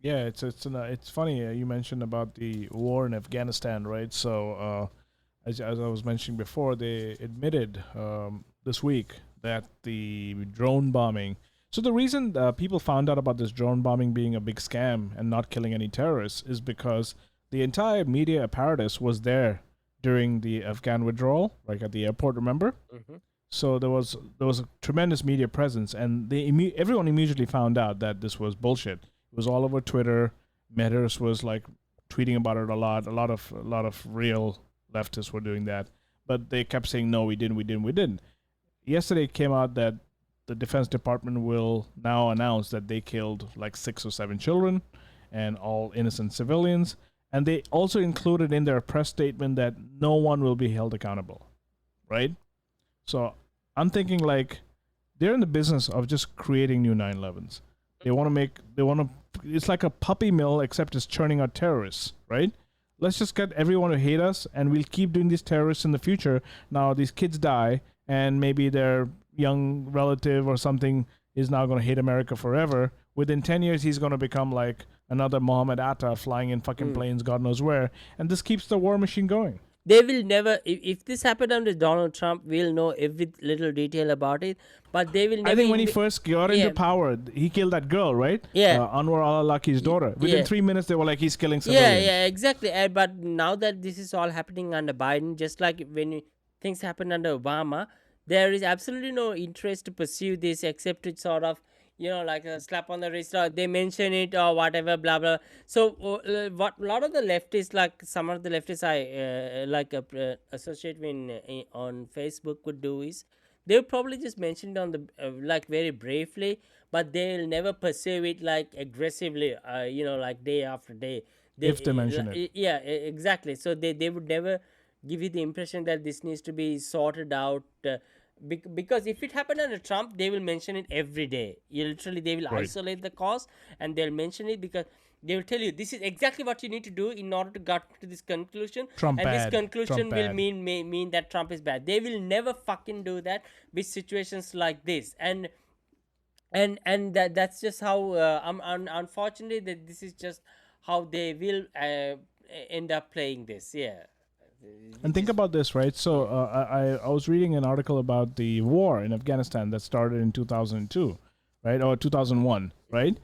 Yeah, it's funny you mentioned about the war in Afghanistan, right? So as I was mentioning before, they admitted this week that the drone bombing. So the reason people found out about this drone bombing being a big scam and not killing any terrorists is because the entire media apparatus was there during the Afghan withdrawal, like at the airport, remember? Mm-hmm. So there was a tremendous media presence, and everyone immediately found out that this was bullshit. It was all over Twitter. Meadows was like tweeting about it a lot. A lot of real leftists were doing that, but they kept saying no, we didn't. Yesterday it came out that the Defense Department will now announce that they killed like 6 or 7 children and all innocent civilians, and they also included in their press statement that no one will be held accountable, right? So I'm thinking like they're in the business of just creating new 9/11s. It's like a puppy mill, except it's churning out terrorists, right? Let's just get everyone to hate us, and we'll keep doing these terrorists in the future. Now these kids die, and maybe their young relative or something is now going to hate America forever. Within 10 years, he's going to become like another Mohammed Atta flying in fucking planes, God knows where. And this keeps the war machine going. They will never, if this happened under Donald Trump, we'll know every little detail about it. But they will never. I think when he first got into power, he killed that girl, right? Yeah. Anwar al-Awlaki's daughter. Within 3 minutes, they were like, he's killing civilians. Yeah, exactly. But now that this is all happening under Biden, just like when things happened under Obama, there is absolutely no interest to pursue this except to sort of, like a slap on the wrist, or they mention it or whatever, blah, blah. So what a lot of the leftists, like some of the leftists I associate with on Facebook would do is, they'll probably just mention it on the, like very briefly, but they'll never pursue it like aggressively, like day after day. If they mention it. Yeah, exactly. So they would never give you the impression that this needs to be sorted out, because if it happened under Trump, they will mention it every day. They will isolate the cause, and they'll mention it because they will tell you this is exactly what you need to do in order to get to this conclusion. Trump and bad. This conclusion Trump will bad. mean that Trump is bad. They will never fucking do that with situations like this. And that's just how unfortunately that this is just how they will end up playing this. Yeah. And think about this, right? So I was reading an article about the war in Afghanistan that started in 2002, right? Or 2001, right?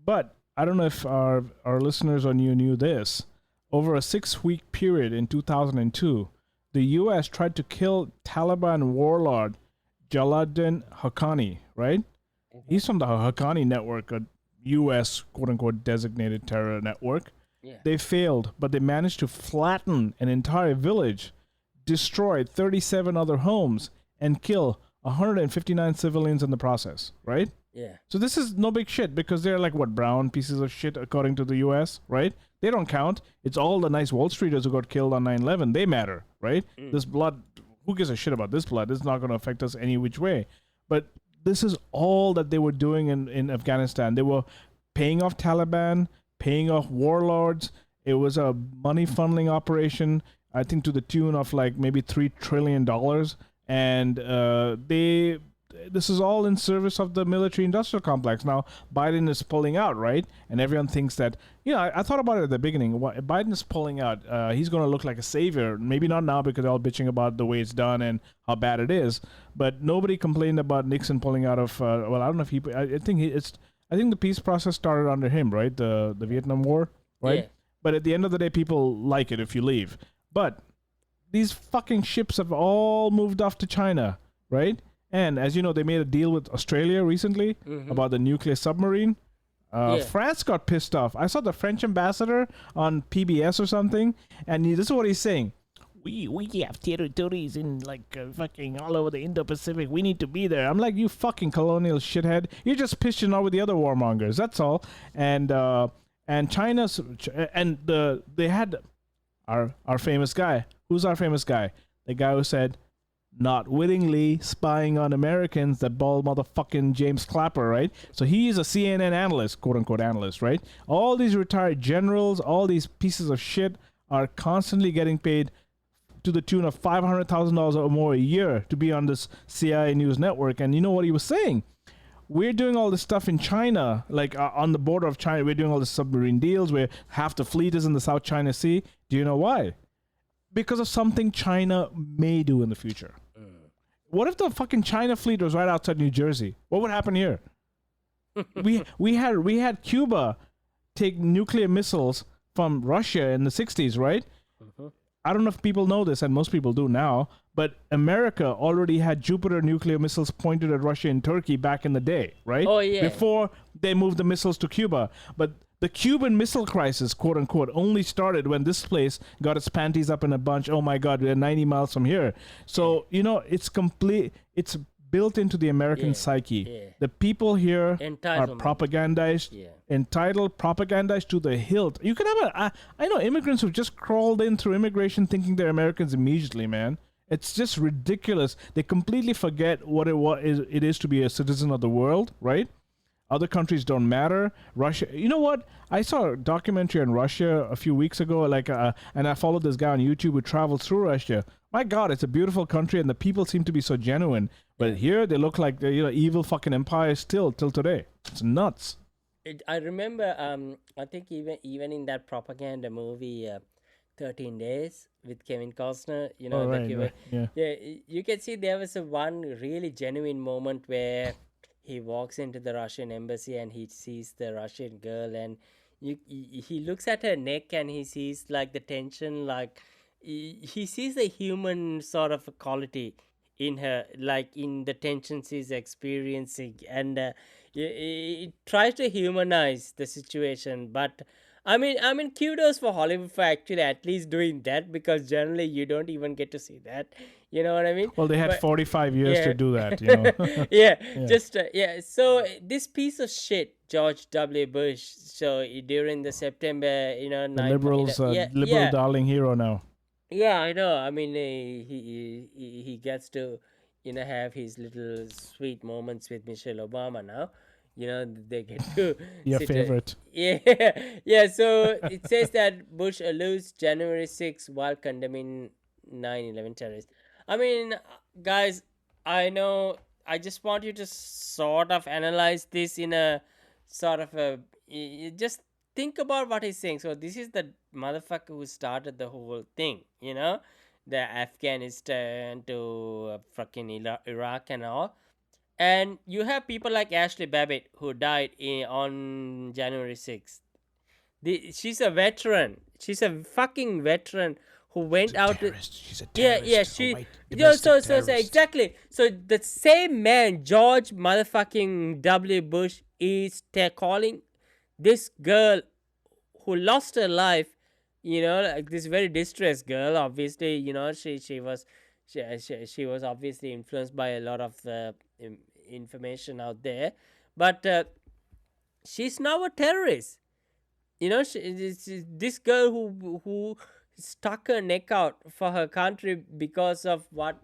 But I don't know if our listeners or you knew this. Over a 6-week period in 2002, the U.S. tried to kill Taliban warlord Jalaluddin Haqqani, right? He's from the Haqqani network, a U.S. quote-unquote designated terror network. Yeah. They failed, but they managed to flatten an entire village, destroy 37 other homes, and kill 159 civilians in the process, right? Yeah. So this is no big shit because they're like, brown pieces of shit according to the U.S., right? They don't count. It's all the nice Wall Streeters who got killed on 9/11. They matter, right? This blood, who gives a shit about this blood? It's not going to affect us any which way. But this is all that they were doing in Afghanistan. They were paying off Taliban, paying off warlords. It was a money funneling operation, I think to the tune of like maybe $3 trillion. And this is all in service of the military industrial complex. Now, Biden is pulling out, right? And everyone thinks that, I thought about it at the beginning. Biden is pulling out. He's going to look like a savior. Maybe not now because they're all bitching about the way it's done and how bad it is. But nobody complained about Nixon pulling out of, I don't know if I think the peace process started under him, right? The Vietnam War, right? Yeah. But at the end of the day, people like it if you leave. But these fucking ships have all moved off to China, right? And as you know, they made a deal with Australia recently about the nuclear submarine. France got pissed off. I saw the French ambassador on PBS or something, and this is what he's saying. We have territories in like fucking all over the Indo-Pacific. We need to be there. I'm like, you fucking colonial shithead. You're just pissing off with the other warmongers. That's all. And China's they had our famous guy. Who's our famous guy? The guy who said, not wittingly spying on Americans, that bald motherfucking James Clapper, right? So he's a CNN analyst, quote-unquote analyst, right? All these retired generals, all these pieces of shit are constantly getting paid to the tune of $500,000 or more a year to be on this CIA news network. And you know what he was saying? We're doing all this stuff in China, like on the border of China. We're doing all the submarine deals where half the fleet is in the South China Sea. Do you know why? Because of something China may do in the future. What if the fucking China fleet was right outside New Jersey? What would happen here? we had Cuba take nuclear missiles from Russia in the 60s, right? I don't know if people know this, and most people do now, But America already had Jupiter nuclear missiles pointed at Russia and Turkey back in the day, right? Oh, yeah. Before they moved the missiles to Cuba. But the Cuban Missile Crisis, quote unquote, only started when this place got its panties up in a bunch. Oh my God, we're 90 miles from here. So, it's complete. It's built into the American psyche. Yeah. The people here are Entitlement. propagandized, entitled, propagandized to the hilt. You can have I know immigrants who just crawled in through immigration thinking they're Americans immediately, man. It's just ridiculous. They completely forget what it is to be a citizen of the world, right? Other countries don't matter. Russia, you know what? I saw a documentary on Russia a few weeks ago, and I followed this guy on YouTube who travels through Russia. My God, it's a beautiful country, and the people seem to be so genuine. But here, they look like they're evil fucking empires still till today. It's nuts. I remember. I think even in that propaganda movie, 13 Days with Kevin Costner, you can see there was one really genuine moment where he walks into the Russian embassy and he sees the Russian girl, and he looks at her neck and he sees like the tension, like he sees the human sort of quality in her, like in the tensions he's experiencing, and it tries to humanize the situation. But I mean, kudos for Hollywood for actually at least doing that, because generally you don't even get to see that. You know what I mean? Well, they had 45 years to do that, So this piece of shit, George W. Bush. So during the September, the liberals, liberal darling hero now. Yeah, I know. I mean, he gets to, have his little sweet moments with Michelle Obama now. They get to your favorite. Yeah. So it says that Bush alludes January 6th while condemning 9/11 terrorists. I mean, guys, I know. I just want you to sort of analyze this in a sort of just think about what he's saying. So this is the motherfucker who started the whole thing, the Afghanistan to fucking Iraq and all. And you have people like Ashley Babbit who died on January 6th. She's a veteran. She's a fucking veteran who went out. She's a terrorist. So exactly. So the same man, George motherfucking W. Bush, is calling this girl who lost her life, like this very distressed girl. Obviously, she was obviously influenced by a lot of information out there, but she's now a terrorist. This girl who stuck her neck out for her country because of what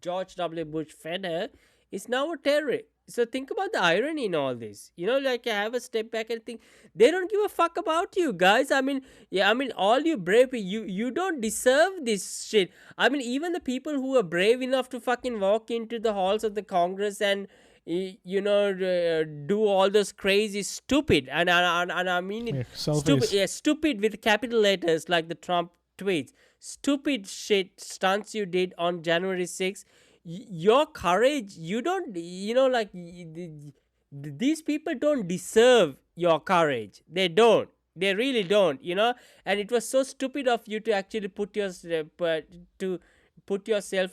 George W. Bush fed her is now a terrorist. So think about the irony in all this. I have a step back and think they don't give a fuck about you guys. I mean, all you brave, you don't deserve this shit. I mean, even the people who are brave enough to fucking walk into the halls of the Congress and do all those crazy stupid and I mean stupid with capital letters like the Trump tweets, stupid shit stunts you did on January 6th. Your courage, you don't, these people don't deserve your courage. They don't. They really don't, And it was so stupid of you to actually put yourself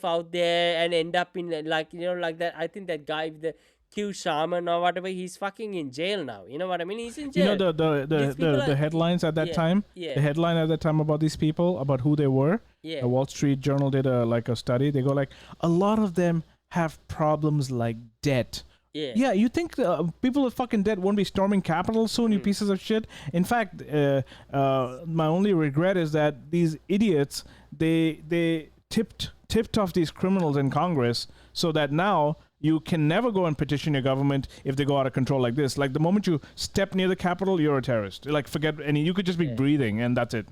out there and end up in like that. I think that guy with the Q Shaman or whatever, he's fucking in jail now. You know what I mean? He's in jail. The headlines at that time. The headline at that time about these people, about who they were. Yeah. The Wall Street Journal did a study. They go like, a lot of them have problems like debt. Yeah, you think people with fucking debt won't be storming Capitol soon, you pieces of shit? In fact, my only regret is that these idiots, they tipped off these criminals in Congress so that now you can never go and petition your government if they go out of control like this. Like the moment you step near the Capitol, you're a terrorist. Like forget any. You could just be breathing, and that's it.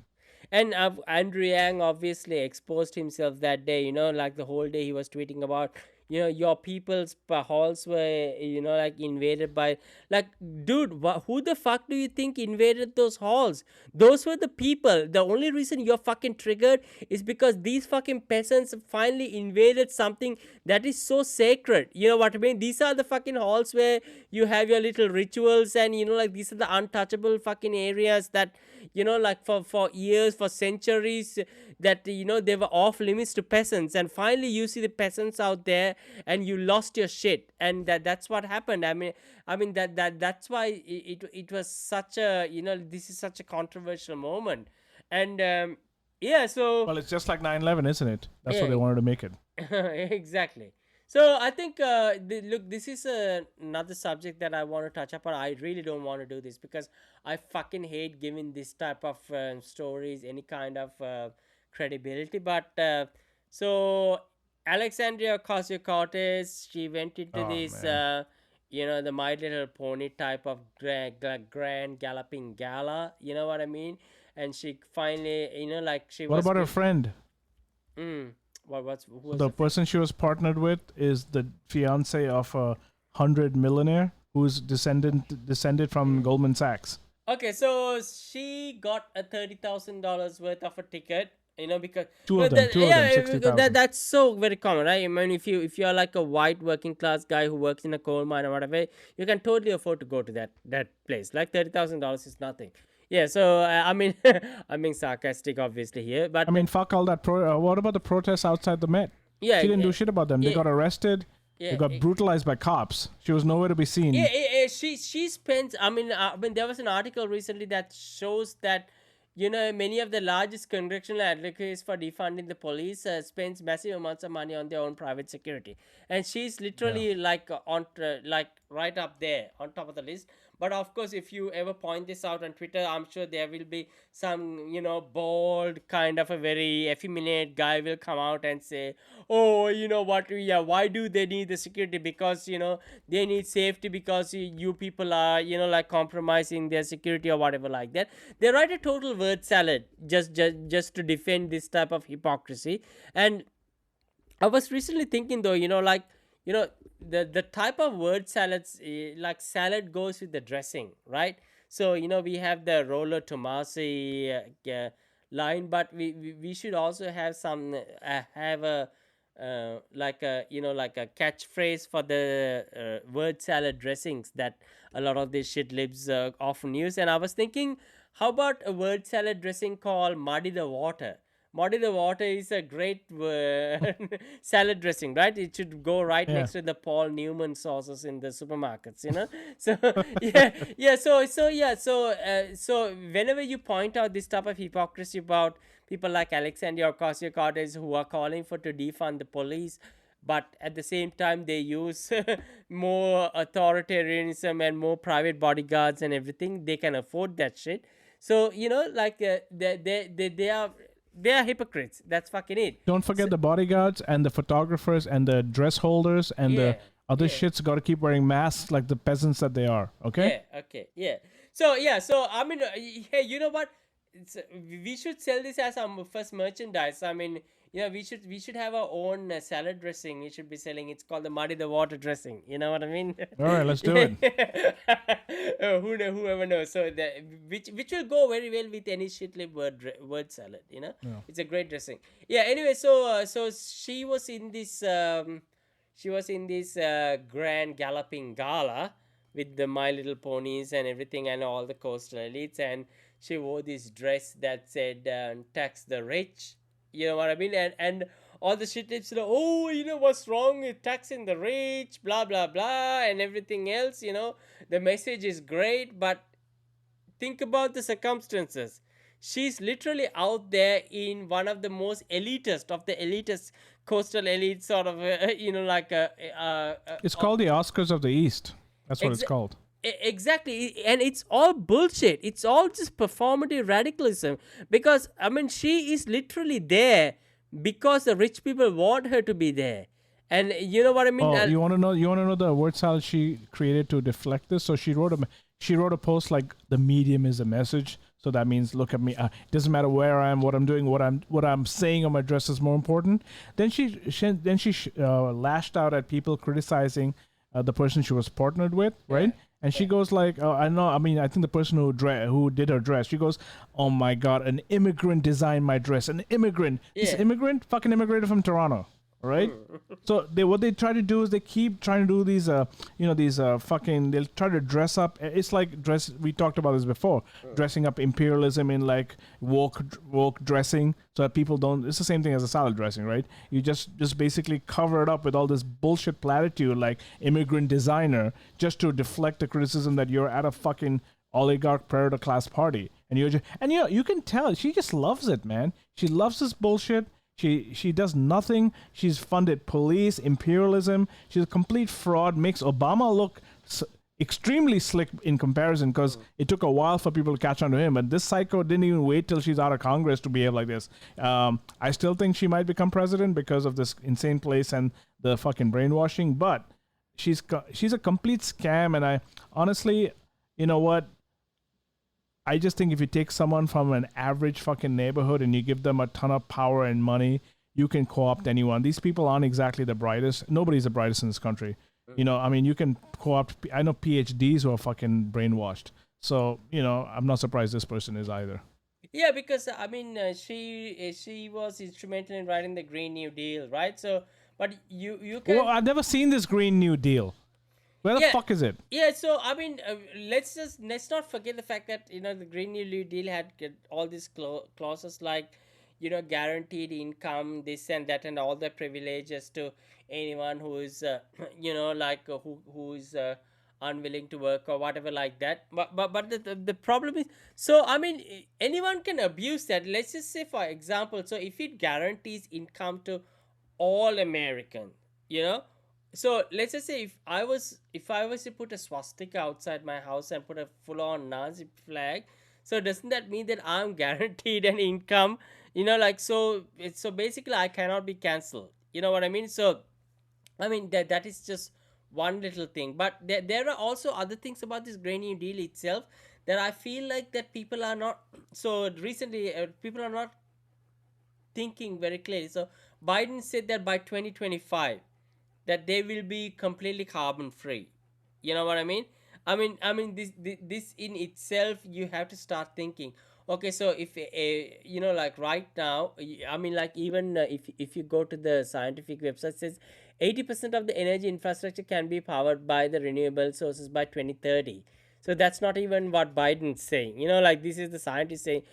And Andrew Yang obviously exposed himself that day. Like the whole day he was tweeting about, your people's halls were, like invaded by, like, dude, who the fuck do you think invaded those halls? Those were the people. The only reason you're fucking triggered is because these fucking peasants finally invaded something that is so sacred. You know what I mean? These are the fucking halls where you have your little rituals, and like, these are the untouchable fucking areas that, like, for years, for centuries, that, they were off limits to peasants. And finally you see the peasants out there, and you lost your shit. And that's what happened. I mean that's why it was such a, this is such a controversial moment. And yeah, so Well, it's just like 9/11, isn't it? That's what Yeah. they wanted to make it. exactly. So I think, look, this is another subject that I want to touch upon. I really don't want to do this because I fucking hate giving this type of stories any kind of credibility. But so Alexandria Ocasio-Cortez, she went into Oh, this, man. the My Little Pony type of Grand Galloping Gala. You know what I mean? And she finally, like, she What was. about her friend? Who was The person she was partnered with is the fiance of a 100 millionaire who's descended from Goldman Sachs. Okay, so she got a $30,000 worth of a ticket, because Two of them, because 60,000. that's so very common, right? I mean, if you're like a white working class guy who works in a coal mine or whatever, you can totally afford to go to that place. Like $30,000 is nothing. Yeah, so I mean, I'm being sarcastic, obviously here, but I mean, fuck all that. What about the protests outside the Met? yeah, She didn't yeah, do shit about them. They yeah, got arrested. yeah, They got brutalized by cops. She was nowhere to be seen. yeah, she spends. I mean, there was an article recently that shows that, many of the largest congressional advocates for defunding the police spends massive amounts of money on their own private security, and she's literally like like right up there on top of the list. But of course, if you ever point this out on Twitter, I'm sure there will be some, bold kind of a very effeminate guy will come out and say, oh, you know what, yeah, why do they need the security? Because, they need safety because you people are, like, compromising their security or whatever like that. They write a total word salad just to defend this type of hypocrisy. And I was recently thinking, though, like, the type of word salads, like, salad goes with the dressing, right? So, we have the Rollo Tomasi line, but we should also have some have a like a, like a catchphrase for the word salad dressings that a lot of these shit libs often use. And I was thinking, how about a word salad dressing called Muddy the Water? Muddy the Water is a great salad dressing, right? It should go right Yeah. next to the Paul Newman sauces in the supermarkets, So yeah. So whenever you point out this type of hypocrisy about people like Alexandria Ocasio-Cortez who are calling for to defund the police, but at the same time they use more authoritarianism and more private bodyguards and everything, they can afford that shit. So, like, they are hypocrites. That's fucking it. Don't forget the bodyguards and the photographers and the dress holders and the other yeah. shits got to keep wearing masks like the peasants that they are. Okay? Yeah, okay, yeah. So I mean, hey, you know what? We should sell this as our first merchandise. I mean, we should have our own salad dressing. We should be selling. It's called the Muddy the Water dressing. You know what I mean? All right, let's do it. Whoever knows. So which will go very well with any shitlib word salad. It's a great dressing. Yeah. Anyway, so she was in this Grand Galloping Gala with the My Little Ponies and everything and all the coastal elites, and she wore this dress that said tax the rich. You know what I mean? And all the shit lips, oh, what's wrong with taxing the rich, blah blah blah, and everything else. The message is great, but think about the circumstances. She's literally out there in one of the most elitist of the elitist coastal elite sort of, like It's called the Oscars of the East. That's what it's called. Exactly, and it's all bullshit. It's all just performative radicalism, because I mean, she is literally there because the rich people want her to be there. And you know what I mean? Oh, you want to know the word salad she created to deflect this? So she wrote a post like, the medium is a message. So that means look at me. It doesn't matter where I am, what I'm doing, what I'm saying on my dress is more important. Then she lashed out at people criticizing the person she was partnered with, right? And she goes like, I know. I mean, I think the person who did her dress, she goes, "Oh my God, an immigrant designed my dress. An immigrant. This immigrant fucking immigrated from Toronto." Right. So what they try to do is they keep trying to do these fucking, they'll try to dress up. It's like we talked about this before, dressing up imperialism in like woke dressing, so that people don't, it's the same thing as a salad dressing, right? You just basically cover it up with all this bullshit platitude like immigrant designer, just to deflect the criticism that you're at a fucking oligarch predator class party. And you can tell she just loves it, man. She loves this bullshit. She does nothing. She's funded police, imperialism. She's a complete fraud. Makes Obama look extremely slick in comparison, because it took a while for people to catch on to him. But this psycho didn't even wait till she's out of Congress to behave like this. I still think she might become president because of this insane place and the fucking brainwashing. But she's a complete scam. And I honestly, you know what? I just think if you take someone from an average fucking neighborhood and you give them a ton of power and money, you can co-opt anyone. These people aren't exactly the brightest. Nobody's the brightest in this country. You know, I mean, you can co-opt. I know PhDs who are fucking brainwashed. So, you know, I'm not surprised this person is either. Yeah, because I mean, she was instrumental in writing the Green New Deal, right? So, but you can. Well, I've never seen this Green New Deal. Where the fuck is it? Yeah, so I mean, let's not forget the fact that, you know, the Green New Deal had all these clauses like, you know, guaranteed income, this and that, and all the privileges to anyone who is, you know, like who is unwilling to work or whatever like that. But the problem is, so I mean, anyone can abuse that. Let's just say, for example, so if it guarantees income to all Americans, you know. So let's just say if I was to put a swastika outside my house and put a full-on Nazi flag, so doesn't that mean that I'm guaranteed an income? You know, like, so basically I cannot be cancelled. You know what I mean? So I mean that is just one little thing. But there are also other things about this Green New Deal itself that I feel like that people are not. So recently people are not thinking very clearly. So Biden said that by 2025. That they will be completely carbon free. You know what I mean? I mean this in itself, you have to start thinking. Okay, so if you know, like right now, I mean, like even if you go to the scientific website, says 80% of the energy infrastructure can be powered by the renewable sources by 2030. So that's not even what Biden's saying. You know, like this is the scientist saying.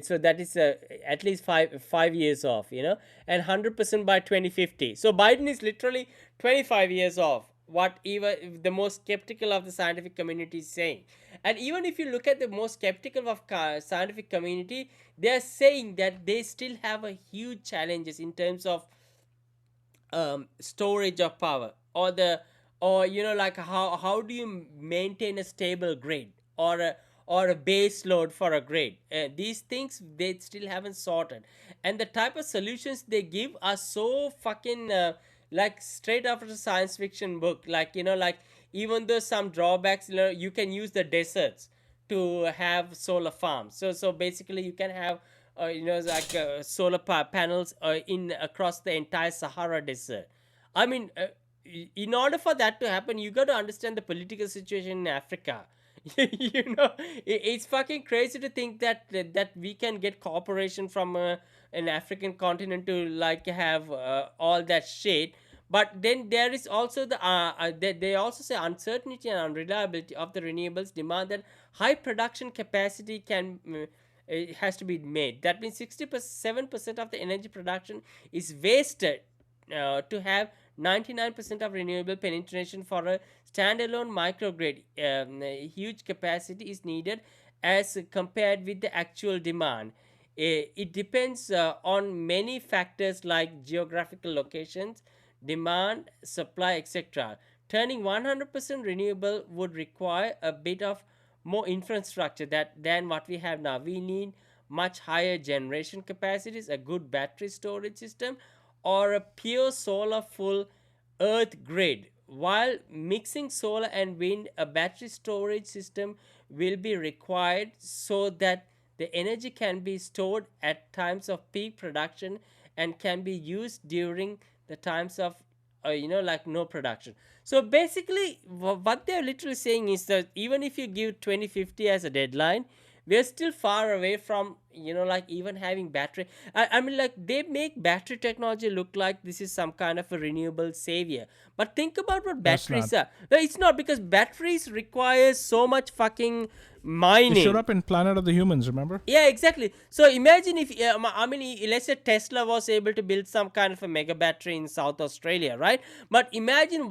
So that is at least 5 years off, you know, and 100% by 2050. So Biden is literally 25 years off what even the most skeptical of the scientific community is saying. And even if you look at the most skeptical of scientific community, they are saying that they still have a huge challenges in terms of storage of power, or you know, like how do you maintain a stable grid or a base load for a grid. These things they still haven't sorted, and the type of solutions they give are so fucking like straight out of a science fiction book. Like, you know, like even though some drawbacks, you know, you can use the deserts to have solar farms. So basically you can have you know, like solar panels in across the entire Sahara desert. I mean, in order for that to happen, you got to understand the political situation in Africa. You know, it's fucking crazy to think that we can get cooperation from an African continent to like have all that shit. But then there is also they also say uncertainty and unreliability of the renewables demand that high production capacity can it has to be made. That means 67% of the energy production is wasted to have 99% of renewable penetration for a standalone microgrid. Huge capacity is needed as compared with the actual demand. It depends on many factors like geographical locations, demand, supply, etc. Turning 100% renewable would require a bit of more infrastructure than what we have now. We need much higher generation capacities, a good battery storage system, or a pure solar full earth grid. While mixing solar and wind, a battery storage system will be required so that the energy can be stored at times of peak production and can be used during the times of like no production. So basically what they're literally saying is that even if you give 2050 as a deadline, we're still far away from like even having battery. I mean, like, they make battery technology look like this is some kind of a renewable savior, but think about what That's batteries not. are. No, it's not, because batteries require so much fucking They mining. showed up in Planet of the Humans, remember? Yeah, exactly. So imagine if, I mean, let's say Tesla was able to build some kind of a mega battery in South Australia, right? But imagine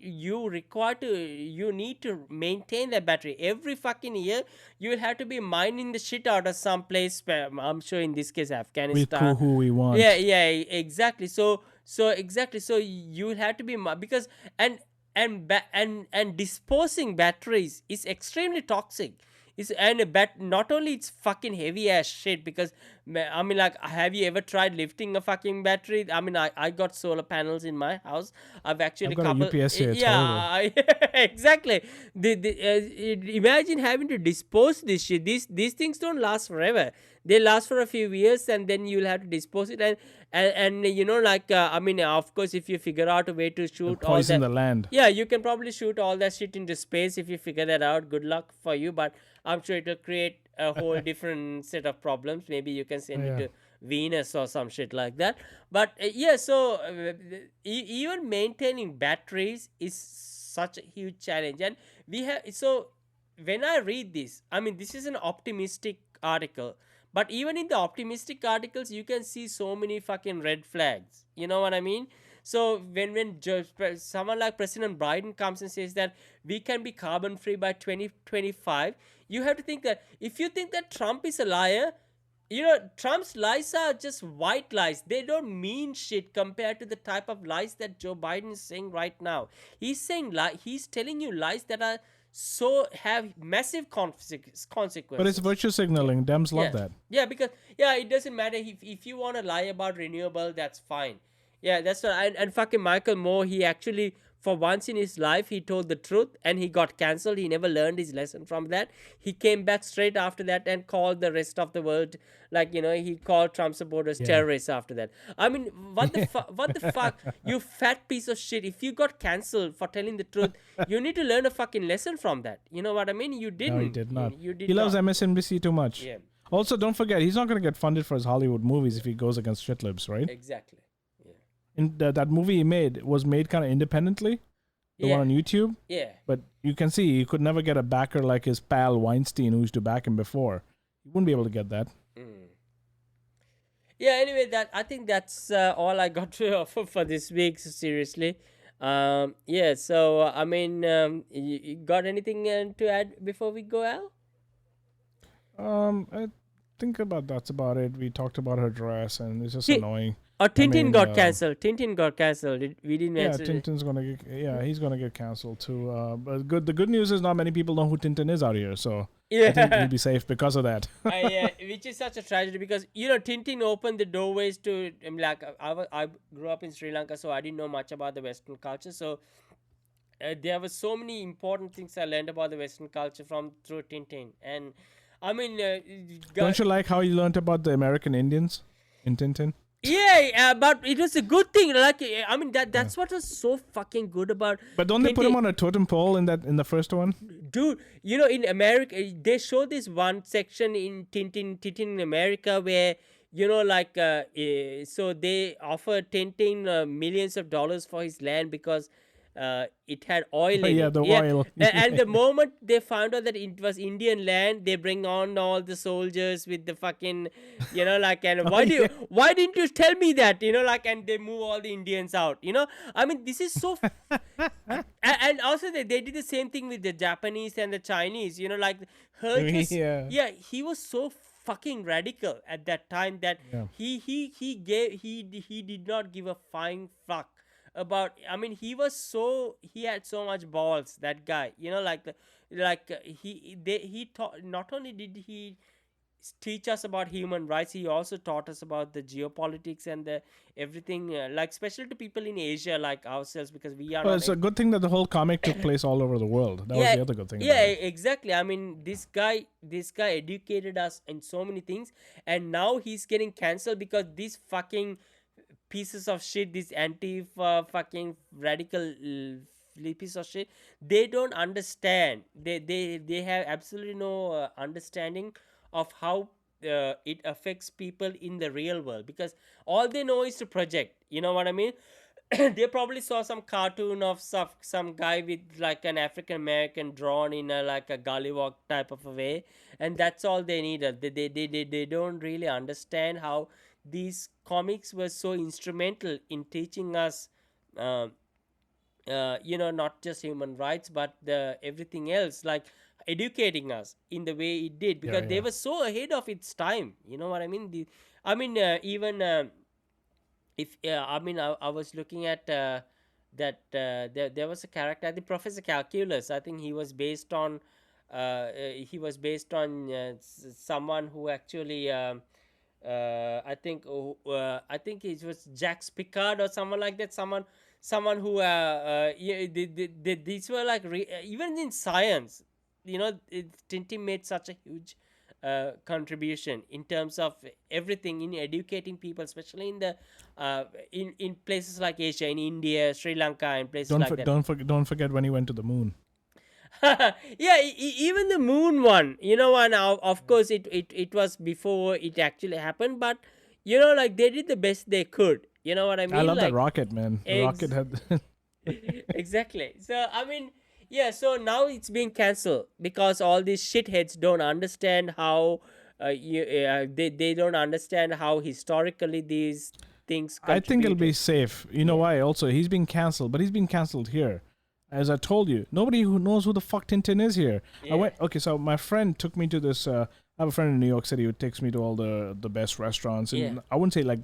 you require to, you need to maintain that battery every fucking year. You will have to be mining the shit out of some place. I'm sure in this case We Afghanistan. who we want. Yeah, exactly. So exactly. So you will have to be because and disposing batteries is extremely toxic. It's and a bat not only it's fucking heavy as shit, because I mean, like, have you ever tried lifting a fucking battery? I mean, I got solar panels in my house. I've actually I've got a couple UPS here. It's horrible. exactly. Imagine having to dispose this shit. These things don't last forever. They last for a few years, and then you'll have to dispose it. And like, I mean, of course, if you figure out a way to shoot all Poison that, the land. yeah, you can probably shoot all that shit into space if you figure that out. Good luck for you, but I'm sure it'll create a whole different set of problems. Maybe you can send it Yeah. to Venus or some shit like that. But yeah, so even maintaining batteries is such a huge challenge. And we have, so when I read this, I mean, this is an optimistic article, but even in the optimistic articles, you can see so many fucking red flags. You know what I mean? So someone like President Biden comes and says that we can be carbon free by 2025, you have to think that if you think that Trump is a liar, Trump's lies are just white lies. They don't mean shit compared to the type of lies that Joe Biden is saying right now. He's telling you lies that are have massive consequences. But it's virtue signaling. Dems love Yeah. that. Yeah, because it doesn't matter if you want to lie about renewable, that's fine. Yeah, that's what. And fucking Michael Moore, he actually, for once in his life, he told the truth, and he got cancelled. He never learned his lesson from that. He came back straight after that and called the rest of the world, like, he called Trump supporters terrorists after that. I mean, what the fuck? What the fuck? You fat piece of shit! If you got cancelled for telling the truth, you need to learn a fucking lesson from that. You know what I mean? You didn't. No, he did not. You did He loves not. MSNBC too much. Yeah. Also, don't forget, he's not going to get funded for his Hollywood movies if he goes against shitlibs, right? Exactly. Yeah. And that movie he made was made kind of independently, the one on YouTube. Yeah. But you can see he could never get a backer like his pal Weinstein, who used to back him before. He wouldn't be able to get that. Yeah, anyway, I think that's all I got to offer for this week, seriously. Yeah, so I mean, you got anything to add before we go out? I think that's about it. We talked about her dress, and it's just annoying. Tintin mean, got cancelled. Tintin got cancelled. We didn't Yeah, answer. Tintin's gonna get. Yeah, he's gonna get cancelled too. But the good news is not many people know who Tintin is out here, so I think he'll be safe because of that. Yeah, which is such a tragedy because Tintin opened the doorways to like I grew up in Sri Lanka, so I didn't know much about the Western culture. So there were so many important things I learned about the Western culture through Tintin, and I mean, Don't you like how you learned about the American Indians in Tintin? Yeah, but it was a good thing. Like, I mean, that's what was so fucking good about. But don't they put him on a totem pole in the first one? Dude, in America, they show this one section in Tintin in America where so they offered Tintin millions of dollars for his land because it had oil in yeah, it. the oil. And the moment they found out that it was Indian land, they bring on all the soldiers with the fucking, and why didn't you tell me that? And they move all the Indians out. I mean, this is so. And also they did the same thing with the Japanese and the Chinese. Yeah. He was so fucking radical at that time that he did not give a flying fuck about. I mean, he had so much balls, that guy. He taught. Not only did he teach us about human rights. He also taught us about the geopolitics and the everything, like especially to people in Asia like ourselves, because we are Well, not it's a good thing that the whole comic took place all over the world. That was the other good thing. yeah, about it. exactly. I mean, this guy educated us in so many things, and now he's getting cancelled because these fucking pieces of shit, these fucking radical piece of shit, they don't understand. They have absolutely no understanding of how it affects people in the real world, because all they know is to project. You know what I mean? They probably saw some cartoon of some guy with like an African American drawn in a like a gollywog type of a way, and that's all they needed. They don't really understand how these comics were so instrumental in teaching us not just human rights, but the everything else, like educating us in the way it did, because they were so ahead of its time. You know what I mean? Even if I was looking at that there was a character, the Professor Calculus. I think he was based on someone who actually I think it was Jacques Picard or someone like that. Someone who these were like even in science, Tintin made such a huge contribution in terms of everything in educating people, especially in the in places like Asia, in India, Sri Lanka, and places that. Don't forget when he went to the moon. Yeah, even the moon one, and of course it was before it actually happened, but like they did the best they could. You know what I mean? I love like, that rocket, man. The rocket had. Exactly. So so now it's being cancelled because all these shitheads don't understand how they don't understand how historically these things. I think it'll be safe. You know why? Also, he's being cancelled, but he's being cancelled here. As I told you, nobody who knows who the fuck Tintin is here. Yeah. So my friend took me to this. I have a friend in New York City who takes me to all the best restaurants. And I wouldn't say like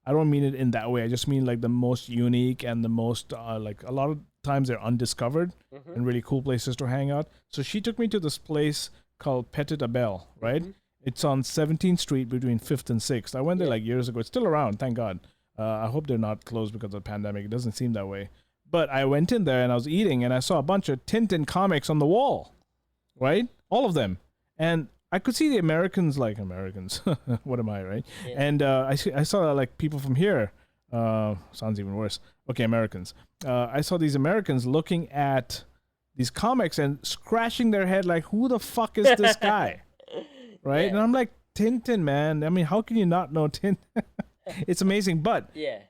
I don't mean it in that way. I just mean like the most unique and the most like a lot of times they're undiscovered and really cool places to hang out. So she took me to this place called Petit Abel, right? It's on 17th Street between 5th and 6th. I went there like years ago. It's still around, thank God. I hope they're not closed because of the pandemic. It doesn't seem that way. But I went in there and I was eating and I saw a bunch of Tintin comics on the wall, right? All of them. And I could see the Americans like Americans. What am I, right? Yeah. And I saw like people from here. Sounds even worse. Okay, Americans. I saw these Americans looking at these comics and scratching their head like, who the fuck is this guy? Right? And I'm like, Tintin, man. I mean, how can you not know Tintin? It's amazing. But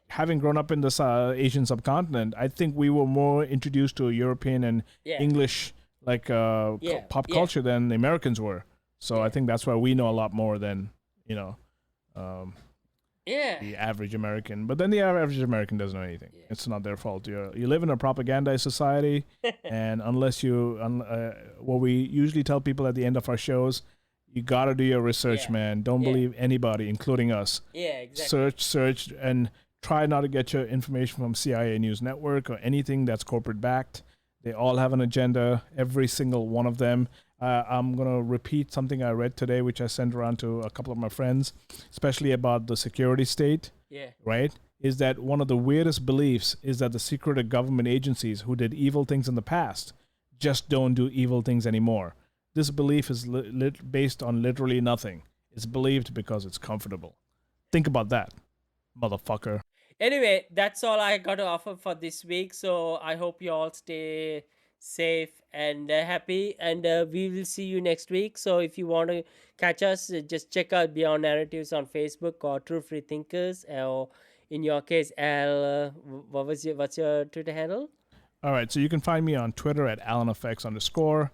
having grown up in this Asian subcontinent, I think we were more introduced to European and English like pop culture than the Americans were. So I think that's why we know a lot more than, the average American. But then the average American doesn't know anything. It's not their fault. You live in a propagandized society, and unless what we usually tell people at the end of our shows, you got to do your research, man. Don't believe anybody, including us. Yeah, exactly. Search, and try not to get your information from CIA News Network or anything that's corporate backed. They all have an agenda, every single one of them. I'm going to repeat something I read today, which I sent around to a couple of my friends, especially about the security state. Yeah. Right? Is that one of the weirdest beliefs is that the secret government agencies who did evil things in the past just don't do evil things anymore. This belief is based on literally nothing. It's believed because it's comfortable. Think about that, motherfucker. Anyway, that's all I got to offer for this week. So I hope you all stay safe and happy, and we will see you next week. So if you want to catch us, just check out Beyond Narratives on Facebook or True Free Thinkers, or in your case, Al, what's your Twitter handle? All right, so you can find me on Twitter at AlanFX_.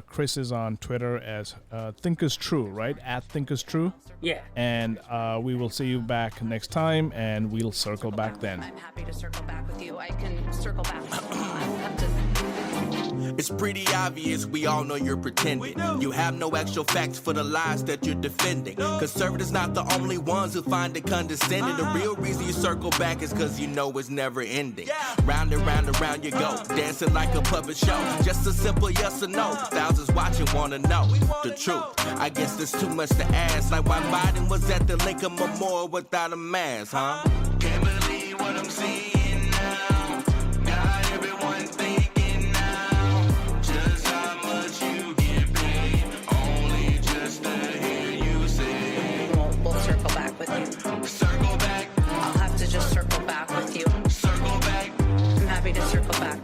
Chris is on Twitter as ThinkersTrue, right? At ThinkersTrue. Yeah. And we will see you back next time, and we'll circle back then. I'm happy to circle back with you. I can circle back. I don't have to. It's pretty obvious, we all know you're pretending. You have no actual facts for the lies that you're defending. Conservatives not the only ones who find it condescending. The real reason you circle back is cause you know it's never ending. Round and round you go, dancing like a puppet show. Just a simple yes or no, thousands watching wanna know the truth. I guess there's too much to ask, like why Biden was at the Lincoln Memorial without a mask, huh? Can't believe what I'm seeing now. Got everyone thinking now, just how much you get paid, only just to hear you say. We'll circle back with you. Circle back. I'll have to just circle back with you. Circle back. I'm happy to circle back.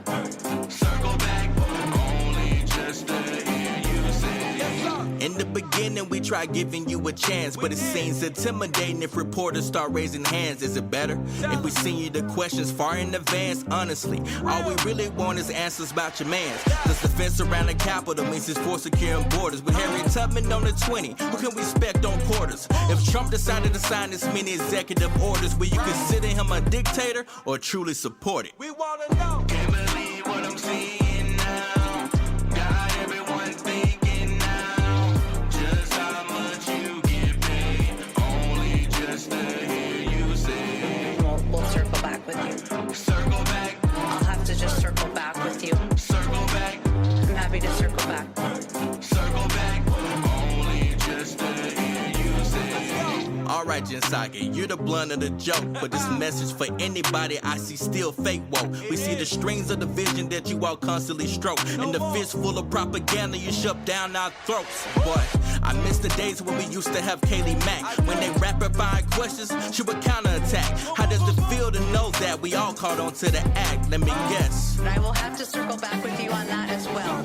Circle back, only just to hear you say. In the beginning, we tried giving you a chance, but it seems intimidating if reporters start raising hands. Is it better if we send you the questions far in advance? Honestly, all we really want is answers about your mans. Cause the fence around the Capitol means it's for securing borders. With Harriet Tubman on the 20, who can we expect on quarters? If Trump decided to sign this many executive orders, will you consider him a dictator or truly support it? We wanna know. Can't believe what I'm seeing now. Got everyone thinking now, just how much you get paid, only just to hear you say. We'll circle back with you. Circle back. I'll have to just circle back with you. Circle back. I'm happy to circle back. Circle back, only just to hear you say. Alright, Jensage, you're the blunt of the joke, but this message for anybody I see still fake woke. We see the strings of the vision that you all constantly stroke, and the fist full of propaganda you shove down our throats. Boy, I miss the days when we used to have Kaylee Mack. When they rapid fire questions, she would counterattack. How does it feel to know that we all caught on to the act? Let me guess. But I will have to circle back with you on that as well.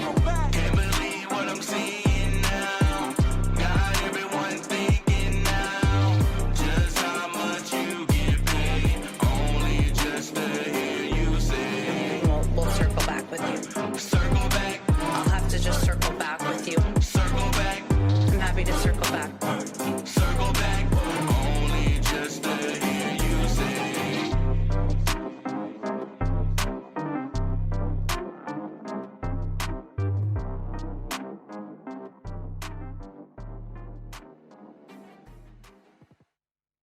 Can't believe what I'm seeing now. Got everyone thinking now, just how much you get paid, only just to hear you say. We'll circle back with you. Circle back. I'll have to just circle back with you. Circle back. I'm happy to circle back. Circle